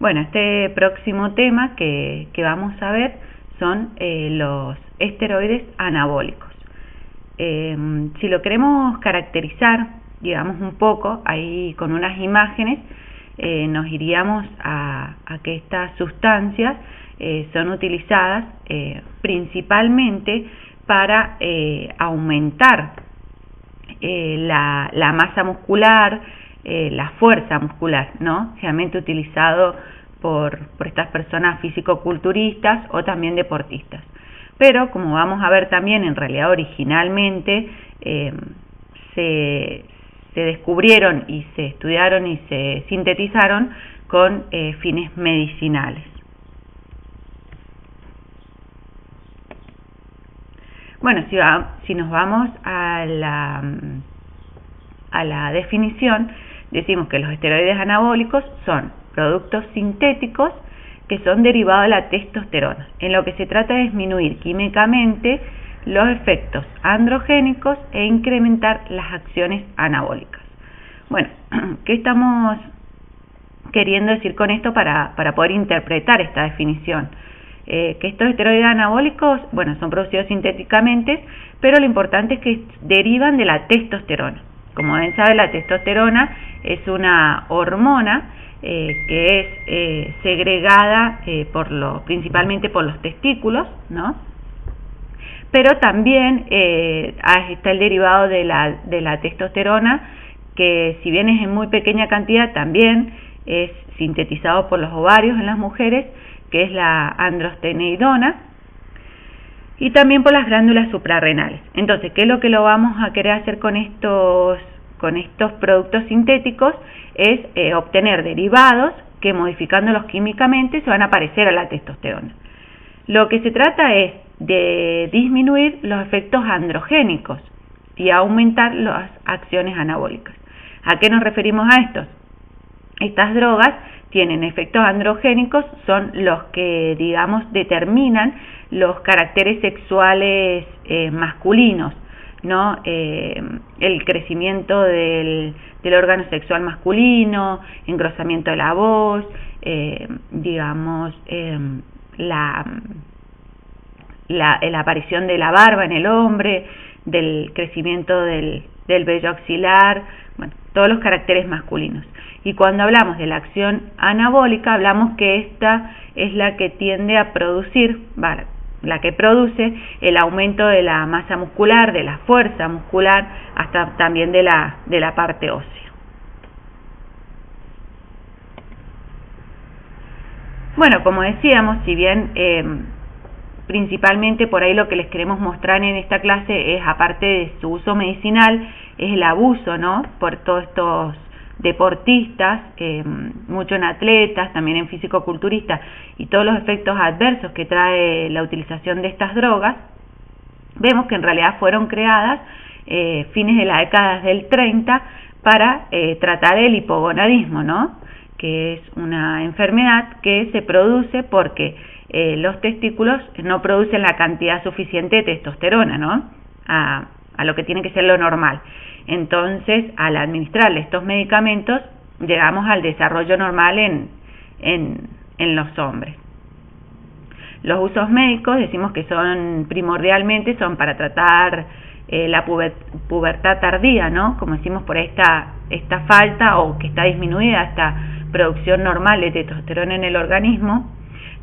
Bueno, este próximo tema que vamos a ver son los esteroides anabólicos. Si lo queremos caracterizar, digamos un poco, ahí con unas imágenes, nos iríamos a que estas sustancias son utilizadas principalmente para aumentar la masa muscular, la fuerza muscular, ¿no? Generalmente utilizado por estas personas físico-culturistas o también deportistas. Pero como vamos a ver también, en realidad originalmente se descubrieron y se estudiaron y se sintetizaron con fines medicinales. Bueno, si nos vamos a la definición, decimos que los esteroides anabólicos son productos sintéticos que son derivados de la testosterona. En lo que se trata de disminuir químicamente los efectos androgénicos e incrementar las acciones anabólicas. Bueno, ¿qué estamos queriendo decir con esto para poder interpretar esta definición? Que estos esteroides anabólicos, bueno, son producidos sintéticamente, pero lo importante es que derivan de la testosterona. Como deben saber, la testosterona es una hormona que es segregada principalmente por los testículos, ¿no? Pero también está el derivado de la testosterona, que si bien es en muy pequeña cantidad, también es sintetizado por los ovarios en las mujeres, que es la androstenedona, y también por las glándulas suprarrenales. Entonces, ¿qué es lo que lo vamos a querer hacer con estos productos sintéticos? Es obtener derivados que, modificándolos químicamente, se van a parecer a la testosterona. Lo que se trata es de disminuir los efectos androgénicos y aumentar las acciones anabólicas. ¿A qué nos referimos a estos? Estas drogas tienen efectos androgénicos, son los que, digamos, determinan los caracteres sexuales masculinos, ¿no? El crecimiento del órgano sexual masculino, engrosamiento de la voz, la aparición de la barba en el hombre, del crecimiento del vello axilar, bueno, todos los caracteres masculinos. Y cuando hablamos de la acción anabólica, hablamos que esta es la que tiende a producir, la que produce el aumento de la masa muscular, de la fuerza muscular, hasta también de la parte ósea. Bueno, como decíamos, si bien principalmente por ahí lo que les queremos mostrar en esta clase es, aparte de su uso medicinal, es el abuso, ¿no? Por todos estos deportistas, mucho en atletas, también en físico-culturistas, y todos los efectos adversos que trae la utilización de estas drogas. Vemos que en realidad fueron creadas fines de la década del 30 para tratar el hipogonadismo, ¿no? Que es una enfermedad que se produce porque los testículos no producen la cantidad suficiente de testosterona, ¿no? A lo que tiene que ser lo normal. Entonces, al administrarle estos medicamentos, llegamos al desarrollo normal en los hombres. Los usos médicos decimos que son primordialmente para tratar la pubertad tardía, ¿no? Como decimos, por esta falta o que está disminuida esta producción normal de testosterona en el organismo.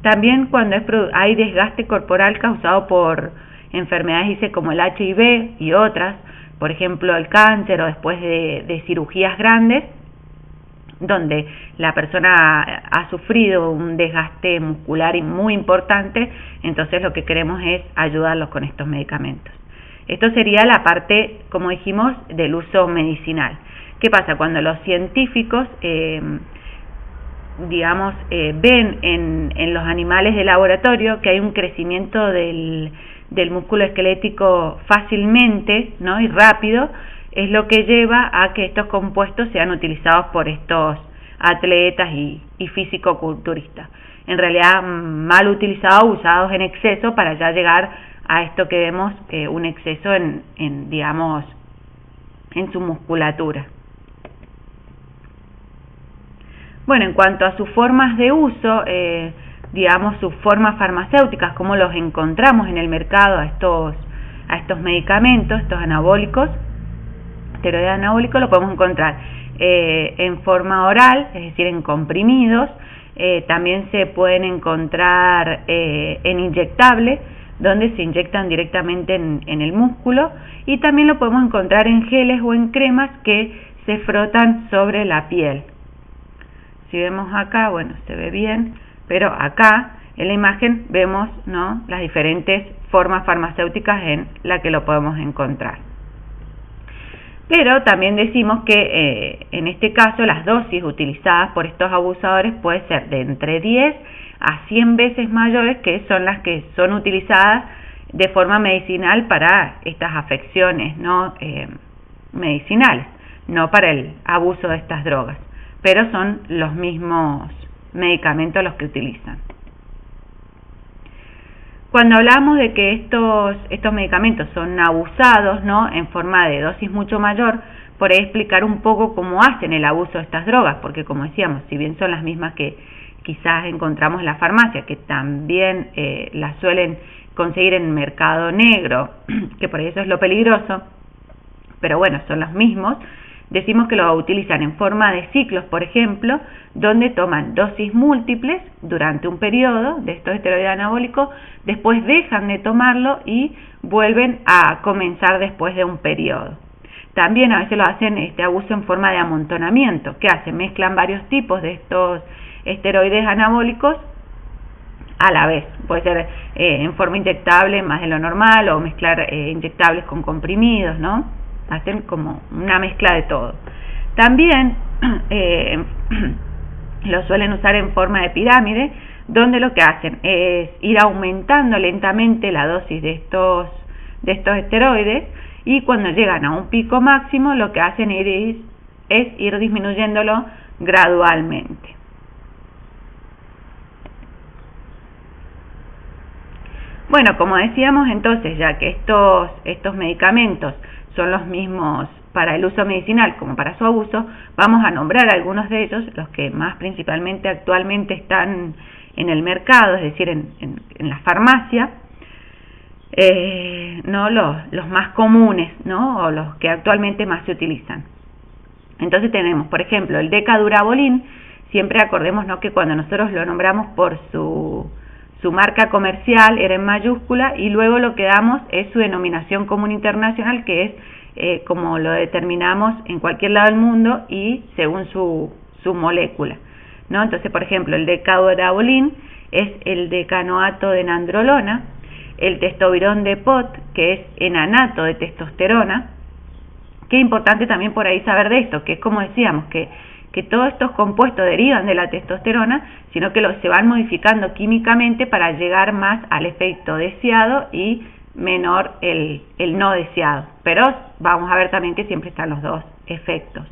También cuando hay desgaste corporal causado por enfermedades como el HIV y otras, por ejemplo el cáncer, o después de cirugías grandes, donde la persona ha sufrido un desgaste muscular muy importante, entonces lo que queremos es ayudarlos con estos medicamentos. Esto sería la parte, como dijimos, del uso medicinal. ¿Qué pasa? Cuando los científicos ven en los animales de laboratorio que hay un crecimiento del músculo esquelético fácilmente, ¿no? Y rápido, es lo que lleva a que estos compuestos sean utilizados por estos atletas y físico-culturistas. En realidad, mal utilizados, usados en exceso para ya llegar a esto que vemos, un exceso en su musculatura. Bueno, en cuanto a sus formas de uso, digamos sus formas farmacéuticas, cómo los encontramos en el mercado a estos medicamentos, estos anabólicos, esteroides anabólicos, lo podemos encontrar en forma oral, es decir, en comprimidos. También se pueden encontrar en inyectable, donde se inyectan directamente en el músculo, y también lo podemos encontrar en geles o en cremas que se frotan sobre la piel. Si vemos acá, bueno, se ve bien, pero acá en la imagen vemos, ¿no?, las diferentes formas farmacéuticas en las que lo podemos encontrar. Pero también decimos que en este caso las dosis utilizadas por estos abusadores puede ser de entre 10 a 100 veces mayores, que son las que son utilizadas de forma medicinal para estas afecciones, ¿no?, medicinales, no para el abuso de estas drogas, pero son los mismos medicamentos los que utilizan. Cuando hablamos de que estos medicamentos son abusados, ¿no?, en forma de dosis mucho mayor, por ahí explicar un poco cómo hacen el abuso de estas drogas, porque como decíamos, si bien son las mismas que quizás encontramos en la farmacia, que también las suelen conseguir en mercado negro, que por eso es lo peligroso, pero bueno, son los mismos. Decimos que lo utilizan en forma de ciclos, por ejemplo, donde toman dosis múltiples durante un periodo de estos esteroides anabólicos, después dejan de tomarlo y vuelven a comenzar después de un periodo. También a veces lo hacen este abuso en forma de amontonamiento. ¿Qué hacen? Mezclan varios tipos de estos esteroides anabólicos a la vez. Puede ser en forma inyectable más de lo normal, o mezclar inyectables con comprimidos, ¿no? Hacen como una mezcla de todo. También lo suelen usar en forma de pirámide, donde lo que hacen es ir aumentando lentamente la dosis de estos esteroides, y cuando llegan a un pico máximo lo que hacen es ir disminuyéndolo gradualmente. Bueno, como decíamos entonces, ya que estos medicamentos son los mismos para el uso medicinal como para su abuso, vamos a nombrar algunos de ellos, los que más principalmente actualmente están en el mercado, es decir, en la farmacia, ¿no?, los más comunes, ¿no?, o los que actualmente más se utilizan. Entonces tenemos, por ejemplo, el Decadurabolin. Siempre acordemos, ¿no?, que cuando nosotros lo nombramos por su marca comercial era en mayúscula, y luego lo que damos es su denominación común internacional, que es como lo determinamos en cualquier lado del mundo y según su molécula, ¿no? Entonces, por ejemplo, el Decadurabolin es el decanoato de nandrolona, el Testobirón Depot, que es enanato de testosterona. Qué importante también por ahí saber de esto, que es como decíamos, que todos estos compuestos derivan de la testosterona, sino que se van modificando químicamente para llegar más al efecto deseado y menor el no deseado. Pero vamos a ver también que siempre están los dos efectos.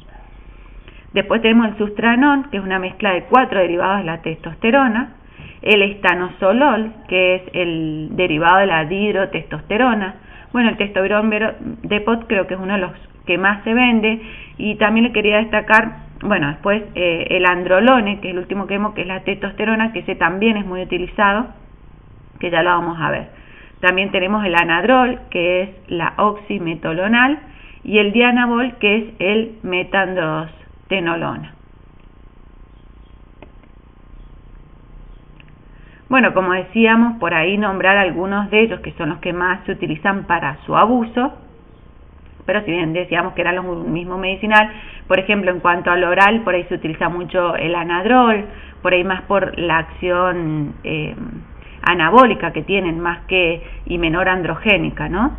Después tenemos el Sustranón, que es una mezcla de 4 derivados de la testosterona. El Estanosolol, que es el derivado de la dihidrotestosterona. Bueno, el Testobirón Depot creo que es uno de los que más se vende. Y también le quería destacar, bueno, después el androlone, que es el último que vemos, que es la testosterona, que ese también es muy utilizado, que ya lo vamos a ver. También tenemos el anadrol, que es la oximetolonal, y el dianabol, que es el metandrostenolona. Bueno, como decíamos, por ahí nombrar algunos de ellos, que son los que más se utilizan para su abuso, pero si bien decíamos que era lo mismo medicinal, por ejemplo, en cuanto al oral, por ahí se utiliza mucho el anadrol, por ahí más por la acción anabólica que tienen, más que y menor androgénica, ¿no?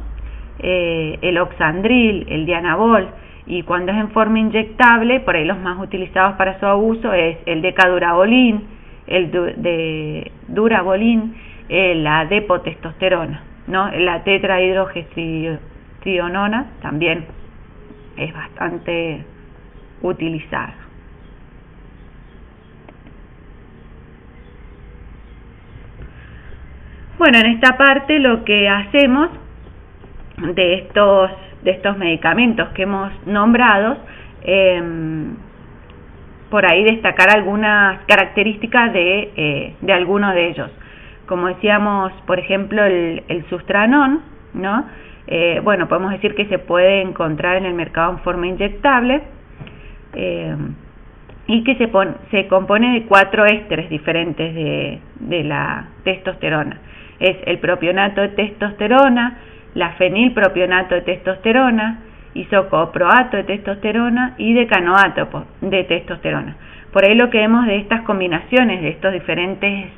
El oxandril, el dianabol, y cuando es en forma inyectable, por ahí los más utilizados para su abuso es el Decadurabolin, el Durabolin, la depotestosterona, ¿no? La tetrahidrogestrionona también es bastante utilizada. Bueno, en esta parte lo que hacemos de estos medicamentos que hemos nombrado, por ahí destacar algunas características de algunos de ellos. Como decíamos, por ejemplo, el Sustranón, ¿no? Bueno, podemos decir que se puede encontrar en el mercado en forma inyectable y que se compone de 4 ésteres diferentes de la testosterona. Es el propionato de testosterona, la fenilpropionato de testosterona, isocoproato de testosterona y decanoato de testosterona. Por ahí lo que vemos de estas combinaciones de estos diferentes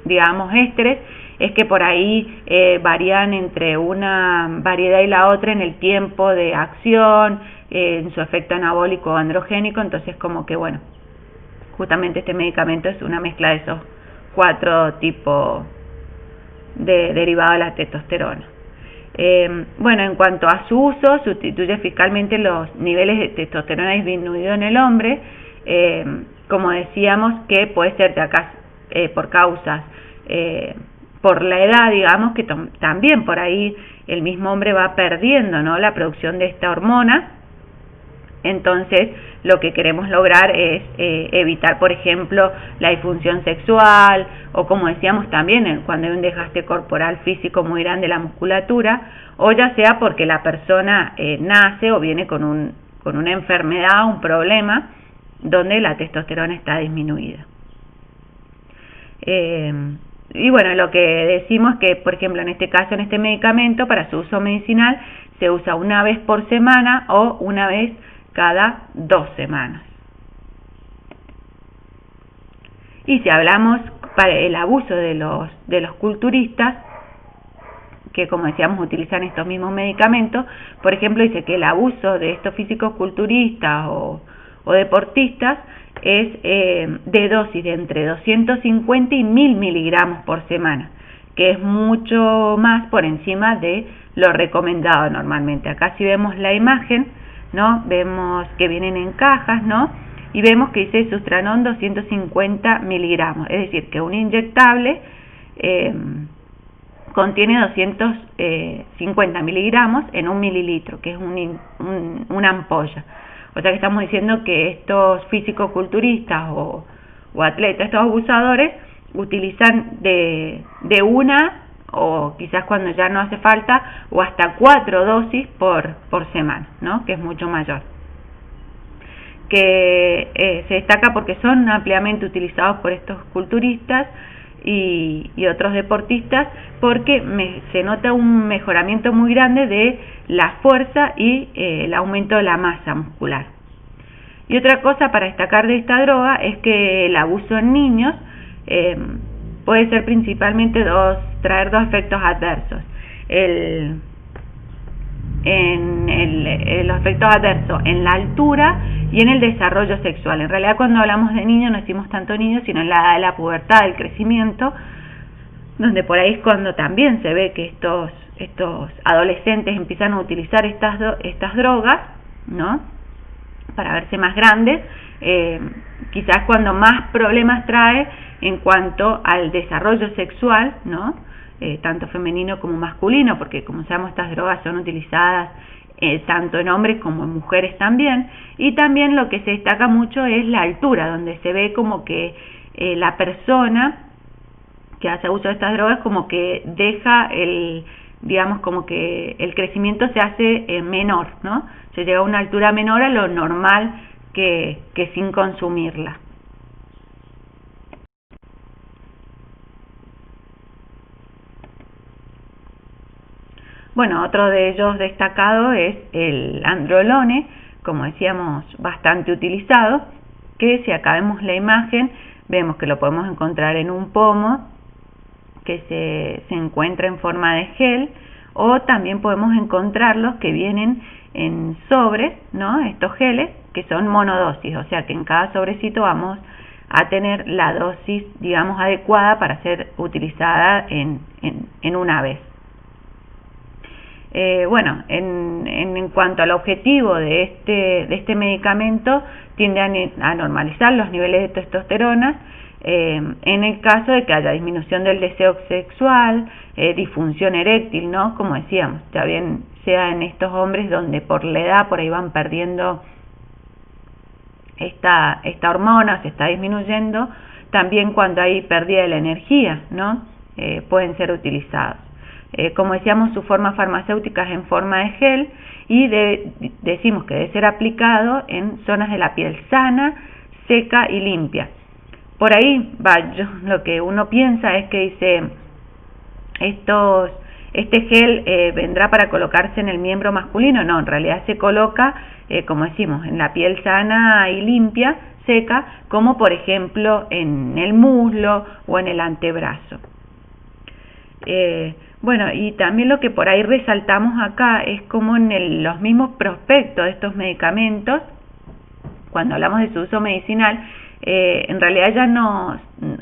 digamos ésteres es que por ahí varían entre una variedad y la otra en el tiempo de acción, en su efecto anabólico o androgénico. Entonces como que bueno, justamente este medicamento es una mezcla de esos 4 tipos de derivados de la testosterona. Bueno, en cuanto a su uso, sustituye eficazmente los niveles de testosterona disminuido en el hombre, como decíamos, que puede ser de acá por causas, por la edad, digamos, que también por ahí el mismo hombre va perdiendo, ¿no?, la producción de esta hormona. Entonces, lo que queremos lograr es evitar, por ejemplo, la disfunción sexual, o como decíamos también, cuando hay un desgaste corporal físico muy grande de la musculatura, o ya sea porque la persona nace o viene con una enfermedad, un problema, donde la testosterona está disminuida. Y bueno, lo que decimos es que, por ejemplo, en este caso, en este medicamento, para su uso medicinal, se usa una vez por semana o una vez cada 2 semanas. Y si hablamos para el abuso de los culturistas, que como decíamos utilizan estos mismos medicamentos, por ejemplo, dice que el abuso de estos físicos culturistas o deportistas es de dosis de entre 250 y 1000 miligramos por semana, que es mucho más por encima de lo recomendado normalmente. Acá si vemos la imagen, ¿no?, vemos que vienen en cajas, ¿no?, y vemos que dice Sustranón 250 miligramos, es decir, que un inyectable contiene 250 miligramos en 1 mililitro, que es una ampolla. O sea que estamos diciendo que estos físico-culturistas o atletas, estos abusadores, utilizan de una, o quizás cuando ya no hace falta, o hasta 4 dosis por semana, ¿no?, que es mucho mayor. Que se destaca porque son ampliamente utilizados por estos culturistas y otros deportistas, porque se nota un mejoramiento muy grande de la fuerza y el aumento de la masa muscular. Y otra cosa para destacar de esta droga es que el abuso en niños puede ser principalmente traer 2 efectos adversos. Los efectos adversos en la altura y en el desarrollo sexual. En realidad, cuando hablamos de niños no decimos tanto niños, sino en la edad de la pubertad, del crecimiento, donde por ahí es cuando también se ve que estos adolescentes empiezan a utilizar estas drogas, ¿no?, para verse más grandes, quizás cuando más problemas trae en cuanto al desarrollo sexual, ¿no?, tanto femenino como masculino, porque como sabemos estas drogas son utilizadas tanto en hombres como en mujeres también. Y también lo que se destaca mucho es la altura, donde se ve como que la persona que hace uso de estas drogas como que deja digamos como que el crecimiento se hace menor, ¿no? Se llega a una altura menor a lo normal que sin consumirla. Bueno, otro de ellos destacado es el androlone, como decíamos, bastante utilizado, que si acá vemos la imagen, vemos que lo podemos encontrar en un pomo, que se encuentra en forma de gel, o también podemos encontrarlos que vienen en sobres, ¿no?, estos geles, que son monodosis, o sea que en cada sobrecito vamos a tener la dosis, digamos, adecuada para ser utilizada en una vez. Bueno, en cuanto al objetivo de este medicamento, tiende a normalizar los niveles de testosterona en el caso de que haya disminución del deseo sexual, disfunción eréctil, ¿no?, como decíamos, sea en estos hombres donde por la edad por ahí van perdiendo esta hormona se está disminuyendo, también cuando hay pérdida de la energía, ¿no? Pueden ser utilizados. Como decíamos, su forma farmacéutica es en forma de gel y decimos que debe ser aplicado en zonas de la piel sana, seca y limpia. Por ahí lo que uno piensa es que dice, este gel vendrá para colocarse en el miembro masculino. No, en realidad se coloca, como decimos, en la piel sana y limpia, seca, como por ejemplo en el muslo o en el antebrazo. Bueno, y también lo que por ahí resaltamos acá es como en los mismos prospectos de estos medicamentos, cuando hablamos de su uso medicinal, en realidad ya nos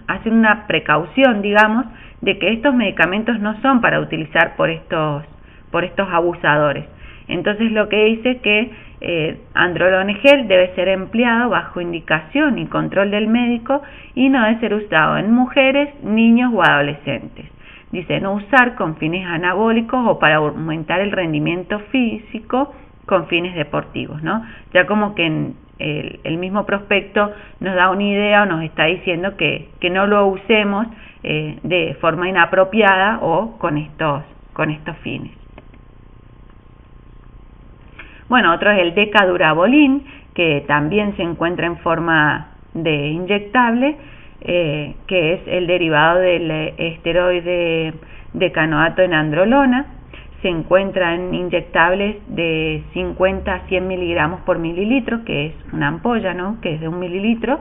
hacen una precaución, digamos, de que estos medicamentos no son para utilizar por estos abusadores. Entonces lo que dice es que Androlone Gel debe ser empleado bajo indicación y control del médico y no debe ser usado en mujeres, niños o adolescentes. Dice no usar con fines anabólicos o para aumentar el rendimiento físico con fines deportivos, ¿no? Ya como que en el mismo prospecto nos da una idea o nos está diciendo que no lo usemos de forma inapropiada o con estos fines. Bueno, otro es el Decadurabolin, que también se encuentra en forma de inyectable, que es el derivado del esteroide decanoato en androlona. Se encuentra en inyectables de 50 a 100 miligramos por mililitro, que es una ampolla, ¿no? Que es de 1 mililitro.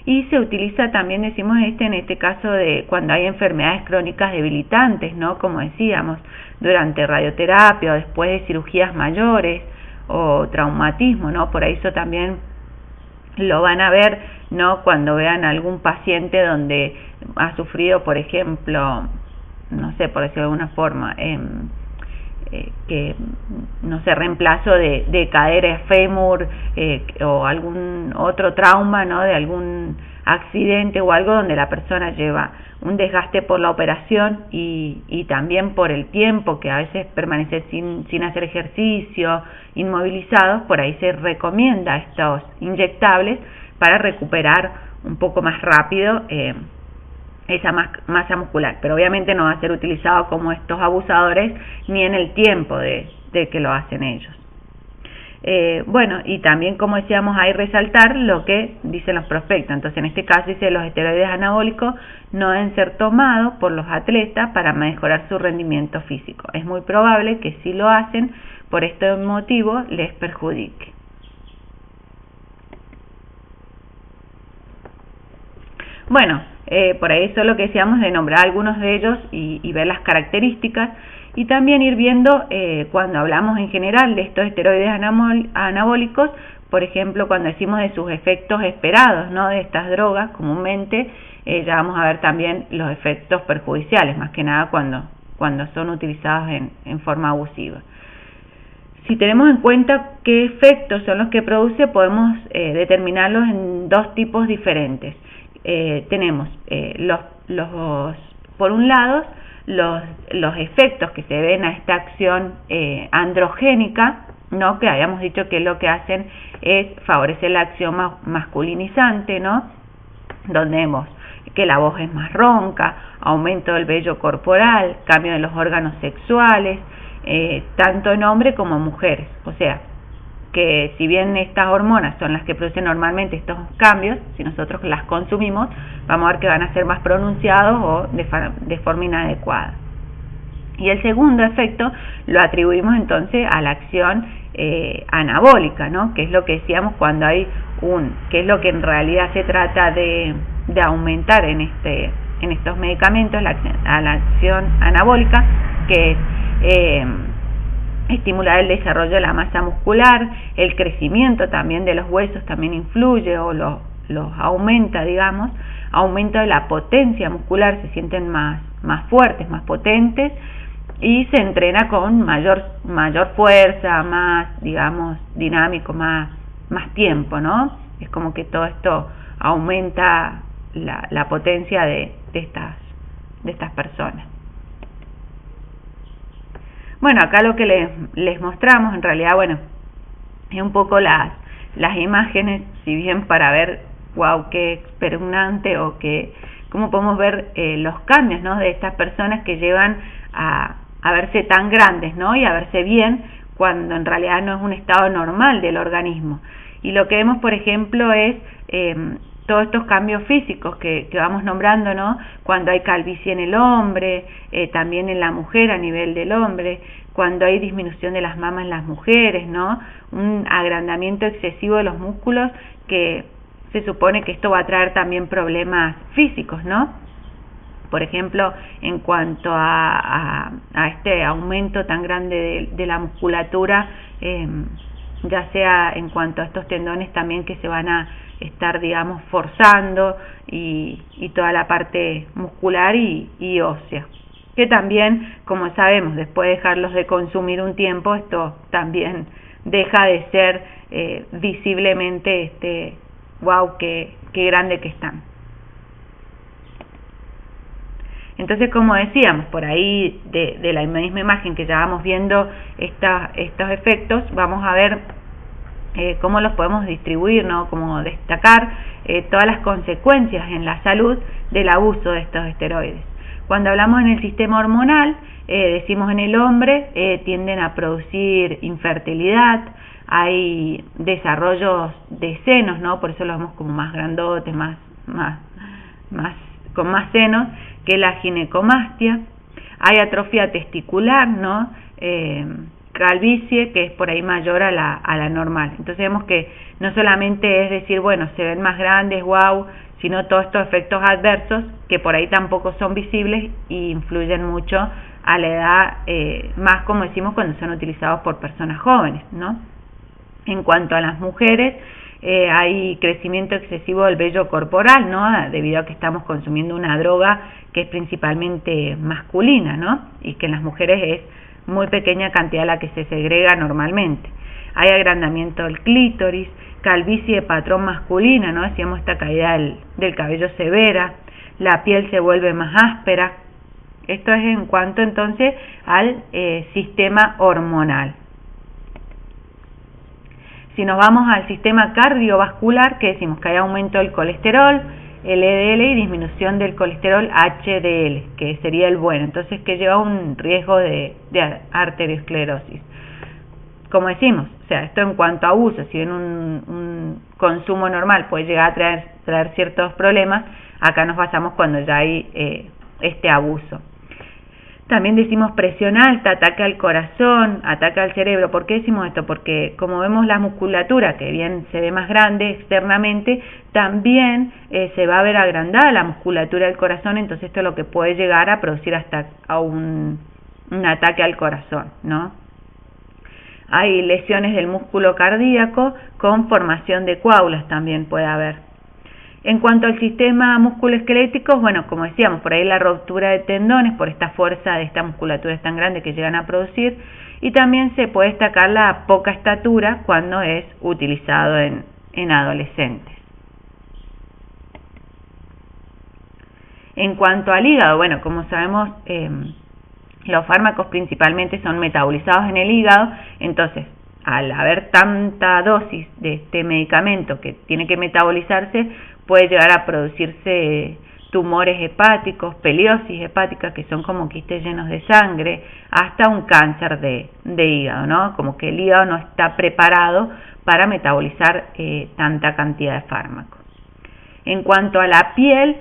Y se utiliza también, decimos en este caso, de cuando hay enfermedades crónicas debilitantes, ¿no? Como decíamos, durante radioterapia o después de cirugías mayores o traumatismo, ¿no? Por eso también lo van a ver, ¿no? Cuando vean algún paciente donde ha sufrido, por ejemplo, no sé, por decirlo de alguna forma, que no sé, reemplazo de cadera fémur o algún otro trauma, ¿no? De algún accidente o algo donde la persona lleva un desgaste por la operación y también por el tiempo que a veces permanece sin hacer ejercicio, inmovilizados. Por ahí se recomienda estos inyectables para recuperar un poco más rápido esa masa muscular, pero obviamente no va a ser utilizado como estos abusadores ni en el tiempo de que lo hacen ellos. Bueno, y también, como decíamos, hay resaltar lo que dicen los prospectos. Entonces, en este caso dice los esteroides anabólicos no deben ser tomados por los atletas para mejorar su rendimiento físico. Es muy probable que si lo hacen, por este motivo les perjudique. Bueno, por ahí eso es lo que decíamos de nombrar algunos de ellos y ver las características, y también ir viendo cuando hablamos en general de estos esteroides anabólicos, por ejemplo, cuando decimos de sus efectos esperados, ¿no? De estas drogas, comúnmente ya vamos a ver también los efectos perjudiciales, más que nada cuando son utilizados en forma abusiva. Si tenemos en cuenta qué efectos son los que produce, podemos determinarlos en dos tipos diferentes. Tenemos por un lado los efectos que se ven a esta acción androgénica, ¿no? Que habíamos dicho que lo que hacen es favorecer la acción masculinizante, ¿no? Donde vemos que la voz es más ronca, aumento del vello corporal, cambio de los órganos sexuales, tanto en hombres como en mujeres. O sea, que si bien estas hormonas son las que producen normalmente estos cambios, si nosotros las consumimos, vamos a ver que van a ser más pronunciados o de forma inadecuada. Y el segundo efecto lo atribuimos entonces a la acción anabólica, ¿no? Que es lo que decíamos cuando hay que es lo que en realidad se trata de aumentar en estos medicamentos, a la acción anabólica, que es estimular el desarrollo de la masa muscular, el crecimiento también de los huesos también influye o los aumenta, digamos, aumento de la potencia muscular, se sienten más fuertes, más potentes, y se entrena con mayor fuerza, más, digamos, dinámico, más tiempo, ¿no? Es como que todo esto aumenta la potencia de estas personas. Bueno, acá lo que les mostramos, en realidad, bueno, es un poco las las imágenes, si bien para ver, wow, qué espeluznante, o cómo podemos ver los cambios, ¿no?, de estas personas que llevan a verse tan grandes, ¿no?, y a verse bien, cuando en realidad no es un estado normal del organismo. Y lo que vemos, por ejemplo, es todos estos cambios físicos que vamos nombrando, ¿no?, cuando hay calvicie en el hombre, también en la mujer a nivel del hombre, cuando hay disminución de las mamas en las mujeres, ¿no?, un agrandamiento excesivo de los músculos, que se supone que esto va a traer también problemas físicos, ¿no? Por ejemplo, en cuanto a este aumento tan grande de la musculatura, ya sea en cuanto a estos tendones también que se van a estar, digamos, forzando, y toda la parte muscular y ósea, que también, como sabemos, después de dejarlos de consumir un tiempo, esto también deja de ser visiblemente wow, qué grande que están. Entonces, como decíamos, por ahí de la misma imagen que ya vamos viendo estos efectos, vamos a ver cómo los podemos distribuir, ¿no?, cómo destacar todas las consecuencias en la salud del abuso de estos esteroides. Cuando hablamos en el sistema hormonal, decimos en el hombre, tienden a producir infertilidad, hay desarrollos de senos, ¿no?, por eso los vemos como más grandotes, con más senos, que la ginecomastia. Hay atrofia testicular, ¿no?, calvicie, que es por ahí mayor a la normal. Entonces vemos que no solamente es decir, bueno, se ven más grandes, wow, sino todos estos efectos adversos que por ahí tampoco son visibles y influyen mucho a la edad, más como decimos cuando son utilizados por personas jóvenes, ¿no? En cuanto a las mujeres, hay crecimiento excesivo del vello corporal, ¿no?, debido a que estamos consumiendo una droga que es principalmente masculina, ¿no?, y que en las mujeres es muy pequeña cantidad la que se segrega normalmente. Hay agrandamiento del clítoris, calvicie de patrón masculina, ¿no?, decíamos esta caída del cabello severa, la piel se vuelve más áspera. Esto es en cuanto entonces al sistema hormonal. Si nos vamos al sistema cardiovascular, que decimos que hay aumento del colesterol, LDL, y disminución del colesterol HDL, que sería el bueno, entonces que lleva un riesgo de arteriosclerosis. Como decimos, o sea, esto en cuanto a uso, si bien un consumo normal puede llegar a traer ciertos problemas, acá nos basamos cuando ya hay este abuso. También decimos presión alta, ataque al corazón, ataque al cerebro. ¿Por qué decimos esto? Porque como vemos la musculatura, que bien se ve más grande externamente, también se va a ver agrandada la musculatura del corazón, entonces esto es lo que puede llegar a producir hasta a un ataque al corazón, ¿no? Hay lesiones del músculo cardíaco con formación de coágulas, también puede haber. En cuanto al sistema musculoesquelético, bueno, como decíamos, por ahí la ruptura de tendones por esta fuerza de esta musculatura tan grande que llegan a producir, y también se puede destacar la poca estatura cuando es utilizado en adolescentes. En cuanto al hígado, bueno, como sabemos, los fármacos principalmente son metabolizados en el hígado, entonces al haber tanta dosis de este medicamento que tiene que metabolizarse, puede llegar a producirse tumores hepáticos, peliosis hepática, que son como quistes llenos de sangre, hasta un cáncer de hígado, ¿no? Como que el hígado no está preparado para metabolizar tanta cantidad de fármacos. En cuanto a la piel,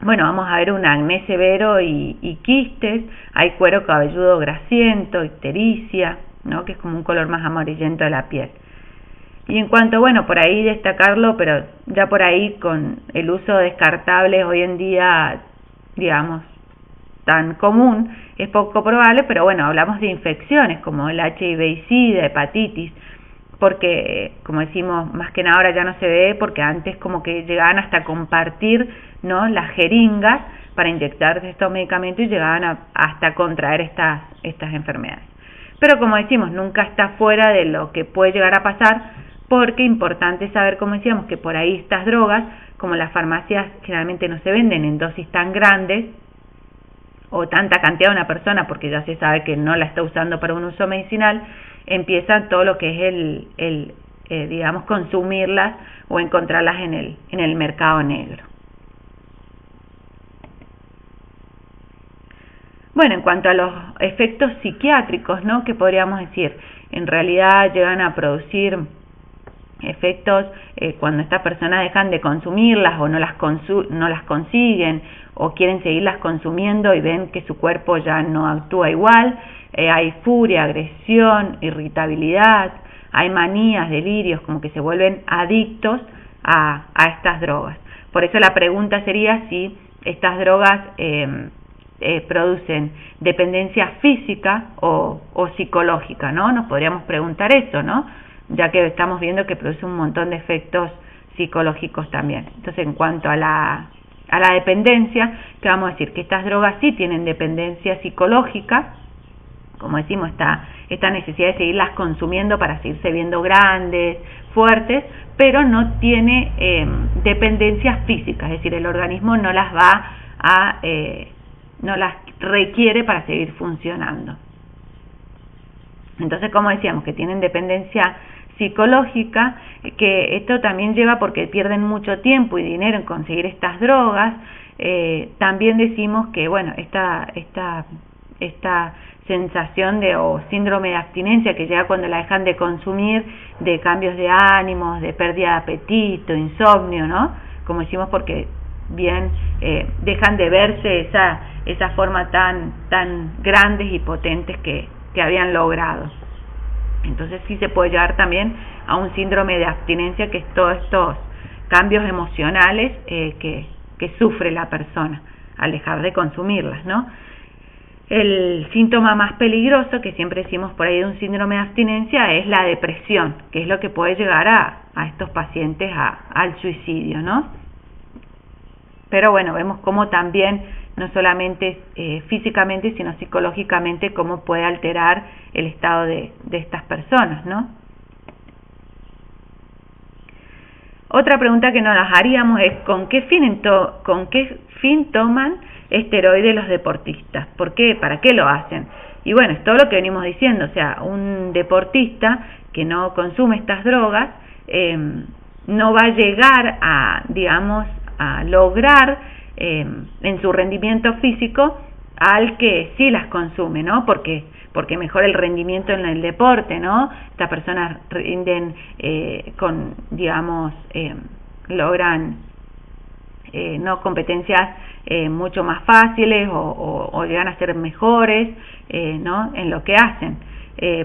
bueno, vamos a ver un acné severo y quistes, hay cuero cabelludo grasiento, ictericia, ¿no?, que es como un color más amarillento de la piel. Y en cuanto, bueno, por ahí destacarlo, pero ya por ahí con el uso de descartables hoy en día, digamos, tan común, es poco probable, pero bueno, hablamos de infecciones como el HIV y SIDA, hepatitis, porque, como decimos, más que nada ahora ya no se ve, porque antes como que llegaban hasta compartir, ¿no?, las jeringas para inyectar estos medicamentos y llegaban hasta contraer estas enfermedades. Pero como decimos, nunca está fuera de lo que puede llegar a pasar, porque es importante saber, como decíamos, que por ahí estas drogas, como las farmacias generalmente no se venden en dosis tan grandes, o tanta cantidad de una persona, porque ya se sabe que no la está usando para un uso medicinal, empieza todo lo que es digamos, consumirlas o encontrarlas en el mercado negro. Bueno, en cuanto a los efectos psiquiátricos, ¿no? Que podríamos decir, en realidad llegan a producir efectos cuando estas personas dejan de consumirlas o no las consiguen o quieren seguirlas consumiendo y ven que su cuerpo ya no actúa igual. Hay furia, agresión, irritabilidad, hay manías, delirios, como que se vuelven adictos a estas drogas. Por eso la pregunta sería si estas drogas producen dependencia física o psicológica, ¿no? Nos podríamos preguntar eso, ¿no? Ya que estamos viendo que produce un montón de efectos psicológicos también. Entonces, en cuanto a la dependencia, ¿qué vamos a decir? Que estas drogas sí tienen dependencia psicológica, como decimos, esta necesidad de seguirlas consumiendo para seguirse viendo grandes, fuertes, pero no tiene dependencias físicas, es decir, el organismo no las no las requiere para seguir funcionando. Entonces, como decíamos, que tienen dependencia psicológica, que esto también lleva porque pierden mucho tiempo y dinero en conseguir estas drogas. También decimos que, bueno, esta sensación o síndrome de abstinencia que llega cuando la dejan de consumir, de cambios de ánimos, de pérdida de apetito, insomnio, ¿no? Como decimos, porque bien dejan de verse esa forma tan grandes y potentes que habían logrado. Entonces sí se puede llegar también a un síndrome de abstinencia, que es todos estos cambios emocionales que sufre la persona al dejar de consumirlas, ¿no? El síntoma más peligroso, que siempre decimos por ahí de un síndrome de abstinencia, es la depresión, que es lo que puede llegar a estos pacientes al suicidio, ¿no? Pero bueno, vemos cómo también, no solamente físicamente, sino psicológicamente, cómo puede alterar el estado de estas personas, ¿no? Otra pregunta que nos haríamos es ¿con qué fin toman esteroides los deportistas? ¿Por qué? ¿Para qué lo hacen? Y bueno, es todo lo que venimos diciendo, o sea, un deportista que no consume estas drogas no va a llegar a lograr en su rendimiento físico al que sí las consume, ¿no? Porque mejora el rendimiento en el deporte, ¿no? Estas personas rinden logran no competencias mucho más fáciles o llegan a ser mejores, ¿no? En lo que hacen,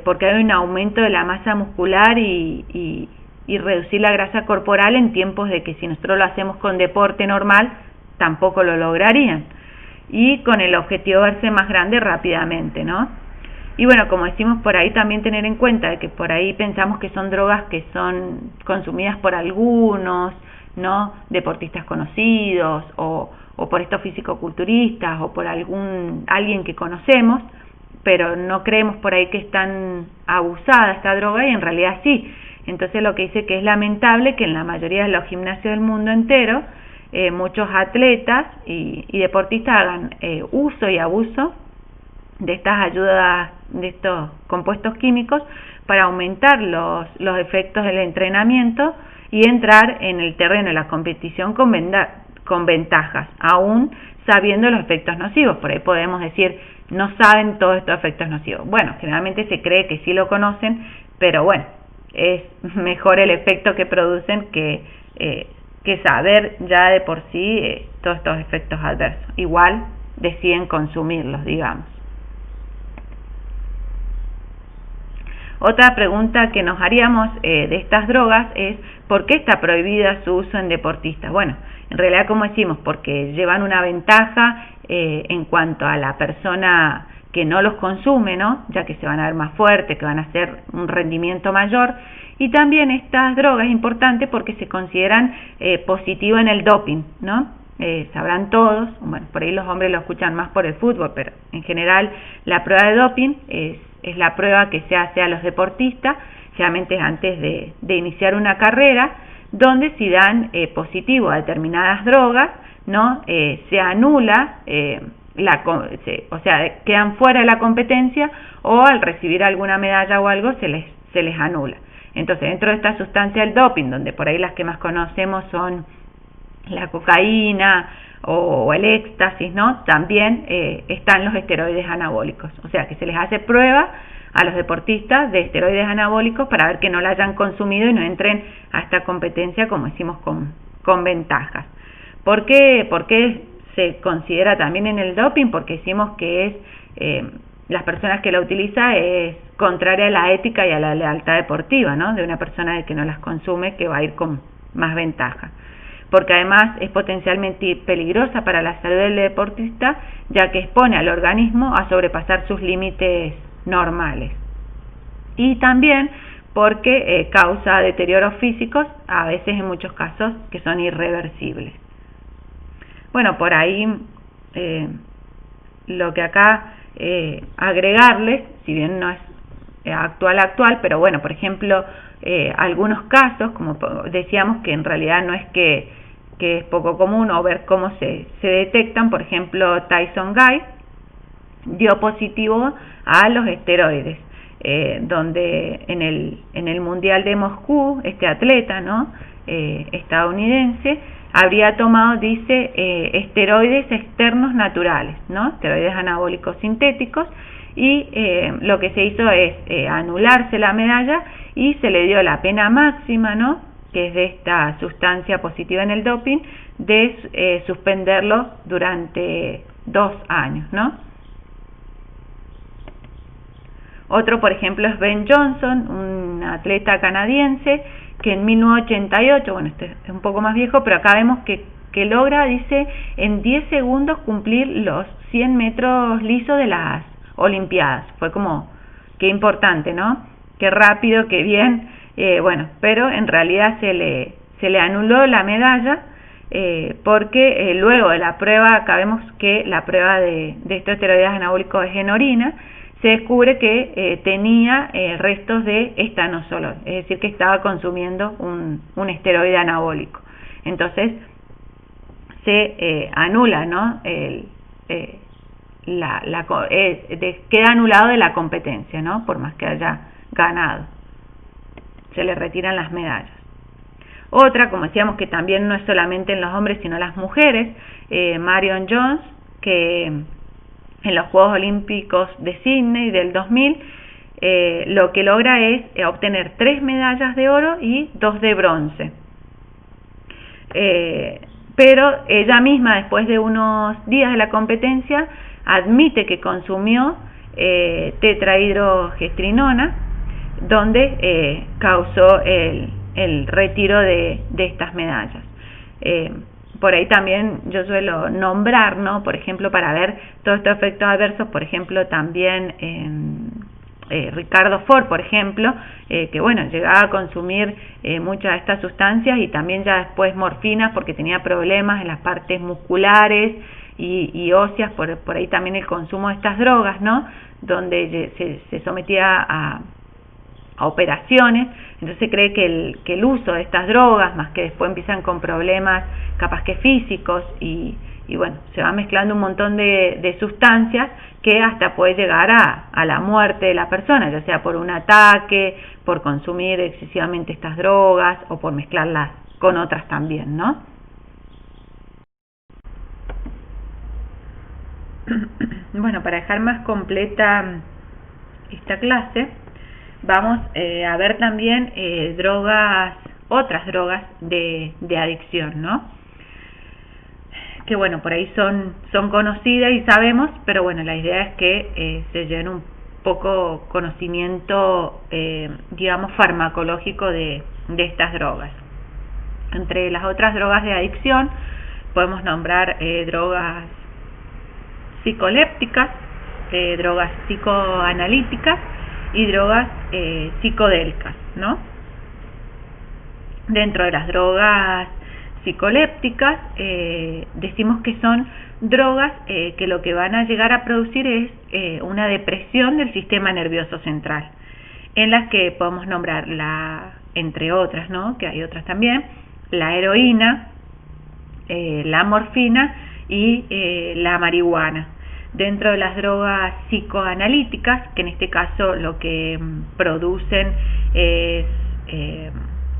porque hay un aumento de la masa muscular y reducir la grasa corporal en tiempos de que si nosotros lo hacemos con deporte normal tampoco lo lograrían, y con el objetivo de verse más grande rápidamente, ¿no? Y bueno, como decimos, por ahí también tener en cuenta de que por ahí pensamos que son drogas que son consumidas por algunos, ¿no? Deportistas conocidos o por estos fisicoculturistas o por alguien que conocemos, pero no creemos por ahí que es tan abusada esta droga, y en realidad sí. Entonces lo que dice que es lamentable que en la mayoría de los gimnasios del mundo entero muchos atletas y deportistas hagan uso y abuso de estas ayudas, de estos compuestos químicos, para aumentar los efectos del entrenamiento y entrar en el terreno de la competición con ventajas, aún sabiendo los efectos nocivos. Por ahí podemos decir, no saben todos estos efectos nocivos. Bueno, generalmente se cree que sí lo conocen, pero bueno, es mejor el efecto que producen que saber ya de por sí todos estos efectos adversos. Igual deciden consumirlos, digamos. Otra pregunta que nos haríamos de estas drogas es ¿por qué está prohibida su uso en deportistas? Bueno, en realidad, como decimos, porque llevan una ventaja en cuanto a la persona que no los consume, ¿no? Ya que se van a ver más fuertes, que van a hacer un rendimiento mayor. Y también estas drogas es importante porque se consideran positivas en el doping, ¿no? Sabrán todos, bueno, por ahí los hombres lo escuchan más por el fútbol, pero en general la prueba de doping es la prueba que se hace a los deportistas, generalmente antes de iniciar una carrera, donde si dan positivo a determinadas drogas, ¿no? Se anula o sea, quedan fuera de la competencia o al recibir alguna medalla o algo se les anula. Entonces, dentro de esta sustancia del doping, donde por ahí las que más conocemos son la cocaína o el éxtasis, ¿no? También están los esteroides anabólicos. O sea, que se les hace prueba a los deportistas de esteroides anabólicos para ver que no la hayan consumido y no entren a esta competencia, como decimos, con ventajas. ¿Por qué se considera también en el doping? Porque decimos que es las personas que la utilizan es contraria a la ética y a la lealtad deportiva, ¿no? De una persona que no las consume, que va a ir con más ventaja. Porque además es potencialmente peligrosa para la salud del deportista, ya que expone al organismo a sobrepasar sus límites normales. Y también porque causa deterioros físicos, a veces en muchos casos que son irreversibles. Bueno, por ahí lo que acá agregarles, si bien no es actual, pero bueno, por ejemplo, algunos casos, como decíamos, que en realidad no es que es poco común, o ver cómo se detectan. Por ejemplo, Tyson Guy dio positivo a los esteroides, donde en el Mundial de Moscú, este atleta, ¿no? Estadounidense, habría tomado, dice, esteroides externos naturales, ¿no? Esteroides anabólicos sintéticos, y lo que se hizo es anularse la medalla y se le dio la pena máxima, ¿no? Que es de esta sustancia positiva en el doping, de suspenderlo durante 2 años, ¿no? Otro, por ejemplo, es Ben Johnson, un atleta canadiense que en 1988, bueno, este es un poco más viejo, pero acá vemos que logra, dice, en 10 segundos cumplir los 100 metros lisos de las Olimpiadas. Fue como, qué importante, ¿no? Qué rápido, qué bien, bueno, pero en realidad se le anuló la medalla porque luego de la prueba, acá vemos que la prueba de estos esteroides anabólicos es en orina, se descubre que tenía restos de estanosol, es decir, que estaba consumiendo un esteroide anabólico. Entonces se anula, ¿no? Queda anulado de la competencia, ¿no? Por más que haya ganado, se le retiran las medallas. Otra, como decíamos, que también no es solamente en los hombres sino en las mujeres, Marion Jones, que en los Juegos Olímpicos de Sydney del 2000 lo que logra es obtener 3 medallas de oro y 2 de bronce. Pero ella misma, después de unos días de la competencia, admite que consumió tetrahidrogestrinona, donde causó el retiro de estas medallas. Por ahí también yo suelo nombrar, ¿no? Por ejemplo, para ver todos estos efectos adversos, por ejemplo, también Ricardo Ford, por ejemplo, que bueno, llegaba a consumir muchas de estas sustancias y también ya después morfinas porque tenía problemas en las partes musculares y óseas, por ahí también el consumo de estas drogas, ¿no? Donde se sometía a operaciones. Entonces se cree que el uso de estas drogas, más que después empiezan con problemas capaz que físicos y bueno, se va mezclando un montón de sustancias que hasta puede llegar a la muerte de la persona, ya sea por un ataque, por consumir excesivamente estas drogas o por mezclarlas con otras también, ¿no? Bueno, para dejar más completa esta clase, vamos a ver también otras drogas de adicción, ¿no? Que bueno, por ahí son conocidas y sabemos, pero bueno, la idea es que se lleve un poco conocimiento, digamos, farmacológico de estas drogas. Entre las otras drogas de adicción podemos nombrar drogas psicolépticas, drogas psicoanalíticas y drogas psicodélicas, ¿no? Dentro de las drogas psicolépticas decimos que son drogas que lo que van a llegar a producir es una depresión del sistema nervioso central, en las que podemos nombrar entre otras, ¿no? Que hay otras también, la heroína, la morfina y la marihuana. dentro de las drogas psicoanalíticas, que en este caso lo que producen es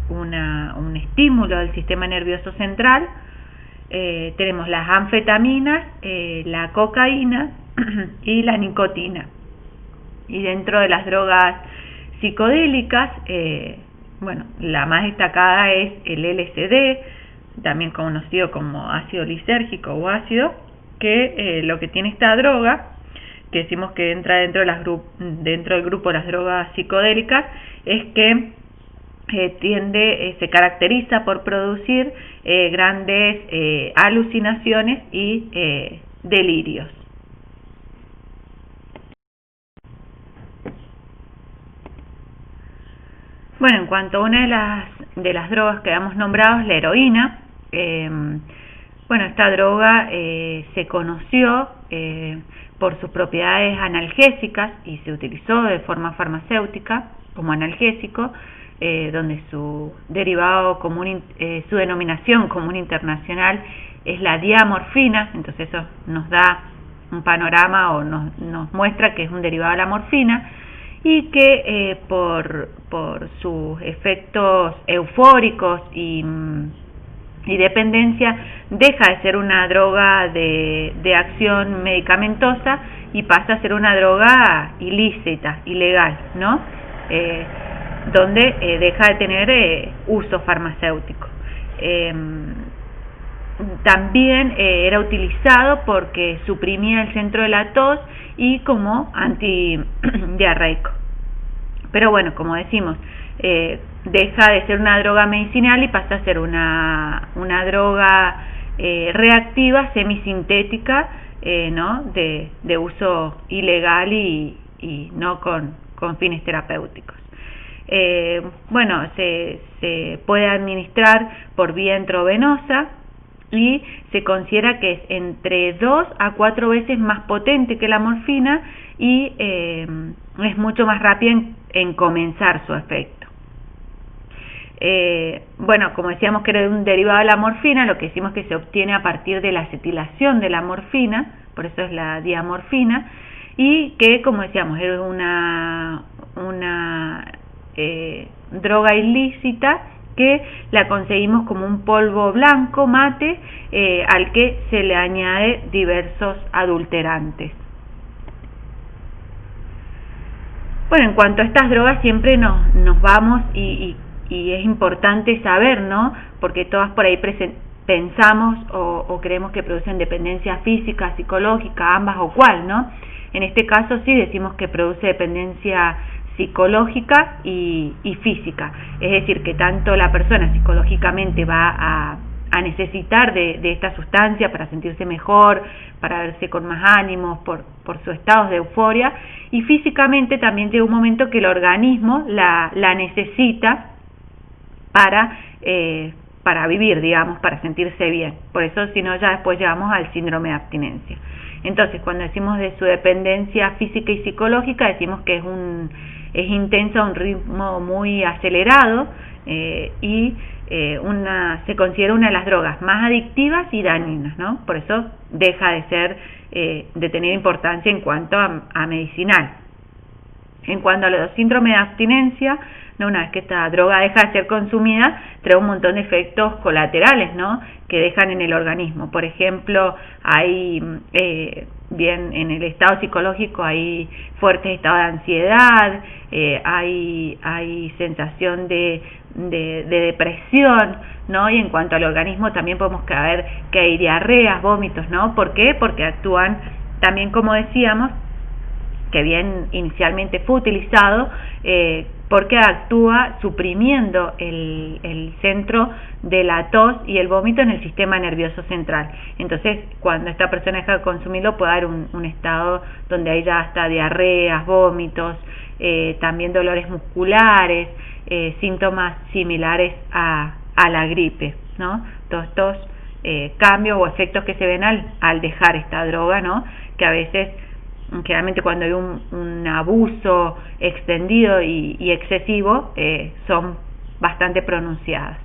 un estímulo del sistema nervioso central, tenemos las anfetaminas, la cocaína y la nicotina. Y dentro de las drogas psicodélicas, bueno, la más destacada es el LSD, también conocido como ácido lisérgico o ácido, que lo que tiene esta droga, que decimos que entra dentro del grupo de las drogas psicodélicas, es que se caracteriza por producir grandes alucinaciones y delirios. Bueno, en cuanto a una de las drogas que hemos nombrado, es la heroína. Bueno, esta droga se conoció por sus propiedades analgésicas y se utilizó de forma farmacéutica como analgésico, donde su derivado común, su denominación común internacional es la diamorfina. Entonces eso nos da un panorama o nos muestra que es un derivado de la morfina, y que por sus efectos eufóricos y dependencia deja de ser una droga de acción medicamentosa y pasa a ser una droga ilícita, ilegal, ¿no? Donde deja de tener uso farmacéutico. También era utilizado porque suprimía el centro de la tos y como antidiarreico. Pero bueno, como decimos, deja de ser una droga medicinal y pasa a ser una droga reactiva, semisintética, ¿no? de uso ilegal y no con fines terapéuticos. Bueno, se puede administrar por vía intravenosa y se considera que es entre 2 a 4 veces más potente que la morfina y es mucho más rápida en comenzar su efecto. Bueno, como decíamos que era un derivado de la morfina, lo que decimos que se obtiene a partir de la acetilación de la morfina, por eso es la diamorfina, y que, como decíamos, era una droga ilícita que la conseguimos como un polvo blanco mate al que se le añade diversos adulterantes. Bueno, en cuanto a estas drogas siempre nos vamos y es importante saber, ¿no? Porque todas por ahí pensamos o creemos que producen dependencia física, psicológica, ambas o cual, ¿no? En este caso sí decimos que produce dependencia psicológica y física, es decir, que tanto la persona psicológicamente va a necesitar de esta sustancia para sentirse mejor, para verse con más ánimos, por sus estados de euforia, y físicamente también llega un momento que el organismo la necesita para vivir, digamos, para sentirse bien. Por eso, si no, ya después llegamos al síndrome de abstinencia. Entonces, cuando decimos de su dependencia física y psicológica, decimos que es intensa, un ritmo muy acelerado y se considera una de las drogas más adictivas y dañinas, ¿no? Por eso deja de ser de tener importancia en cuanto a medicinal. En cuanto a los síndromes de abstinencia, ¿no? Una vez que esta droga deja de ser consumida, trae un montón de efectos colaterales, ¿no? Que dejan en el organismo. Por ejemplo, hay bien en el estado psicológico hay fuertes estados de ansiedad, hay sensación de depresión, ¿no? Y en cuanto al organismo también podemos ver que hay diarreas, vómitos, ¿no? ¿Por qué? Porque actúan también, como decíamos, que bien inicialmente fue utilizado, porque actúa suprimiendo el centro de la tos y el vómito en el sistema nervioso central. Entonces, cuando esta persona deja de consumirlo, puede haber un estado donde hay ya hasta diarreas, vómitos, también dolores musculares, síntomas similares a la gripe, ¿no? Todos estos cambios o efectos que se ven al dejar esta droga, ¿no? Que a veces, generalmente cuando hay un abuso extendido y excesivo, son bastante pronunciadas.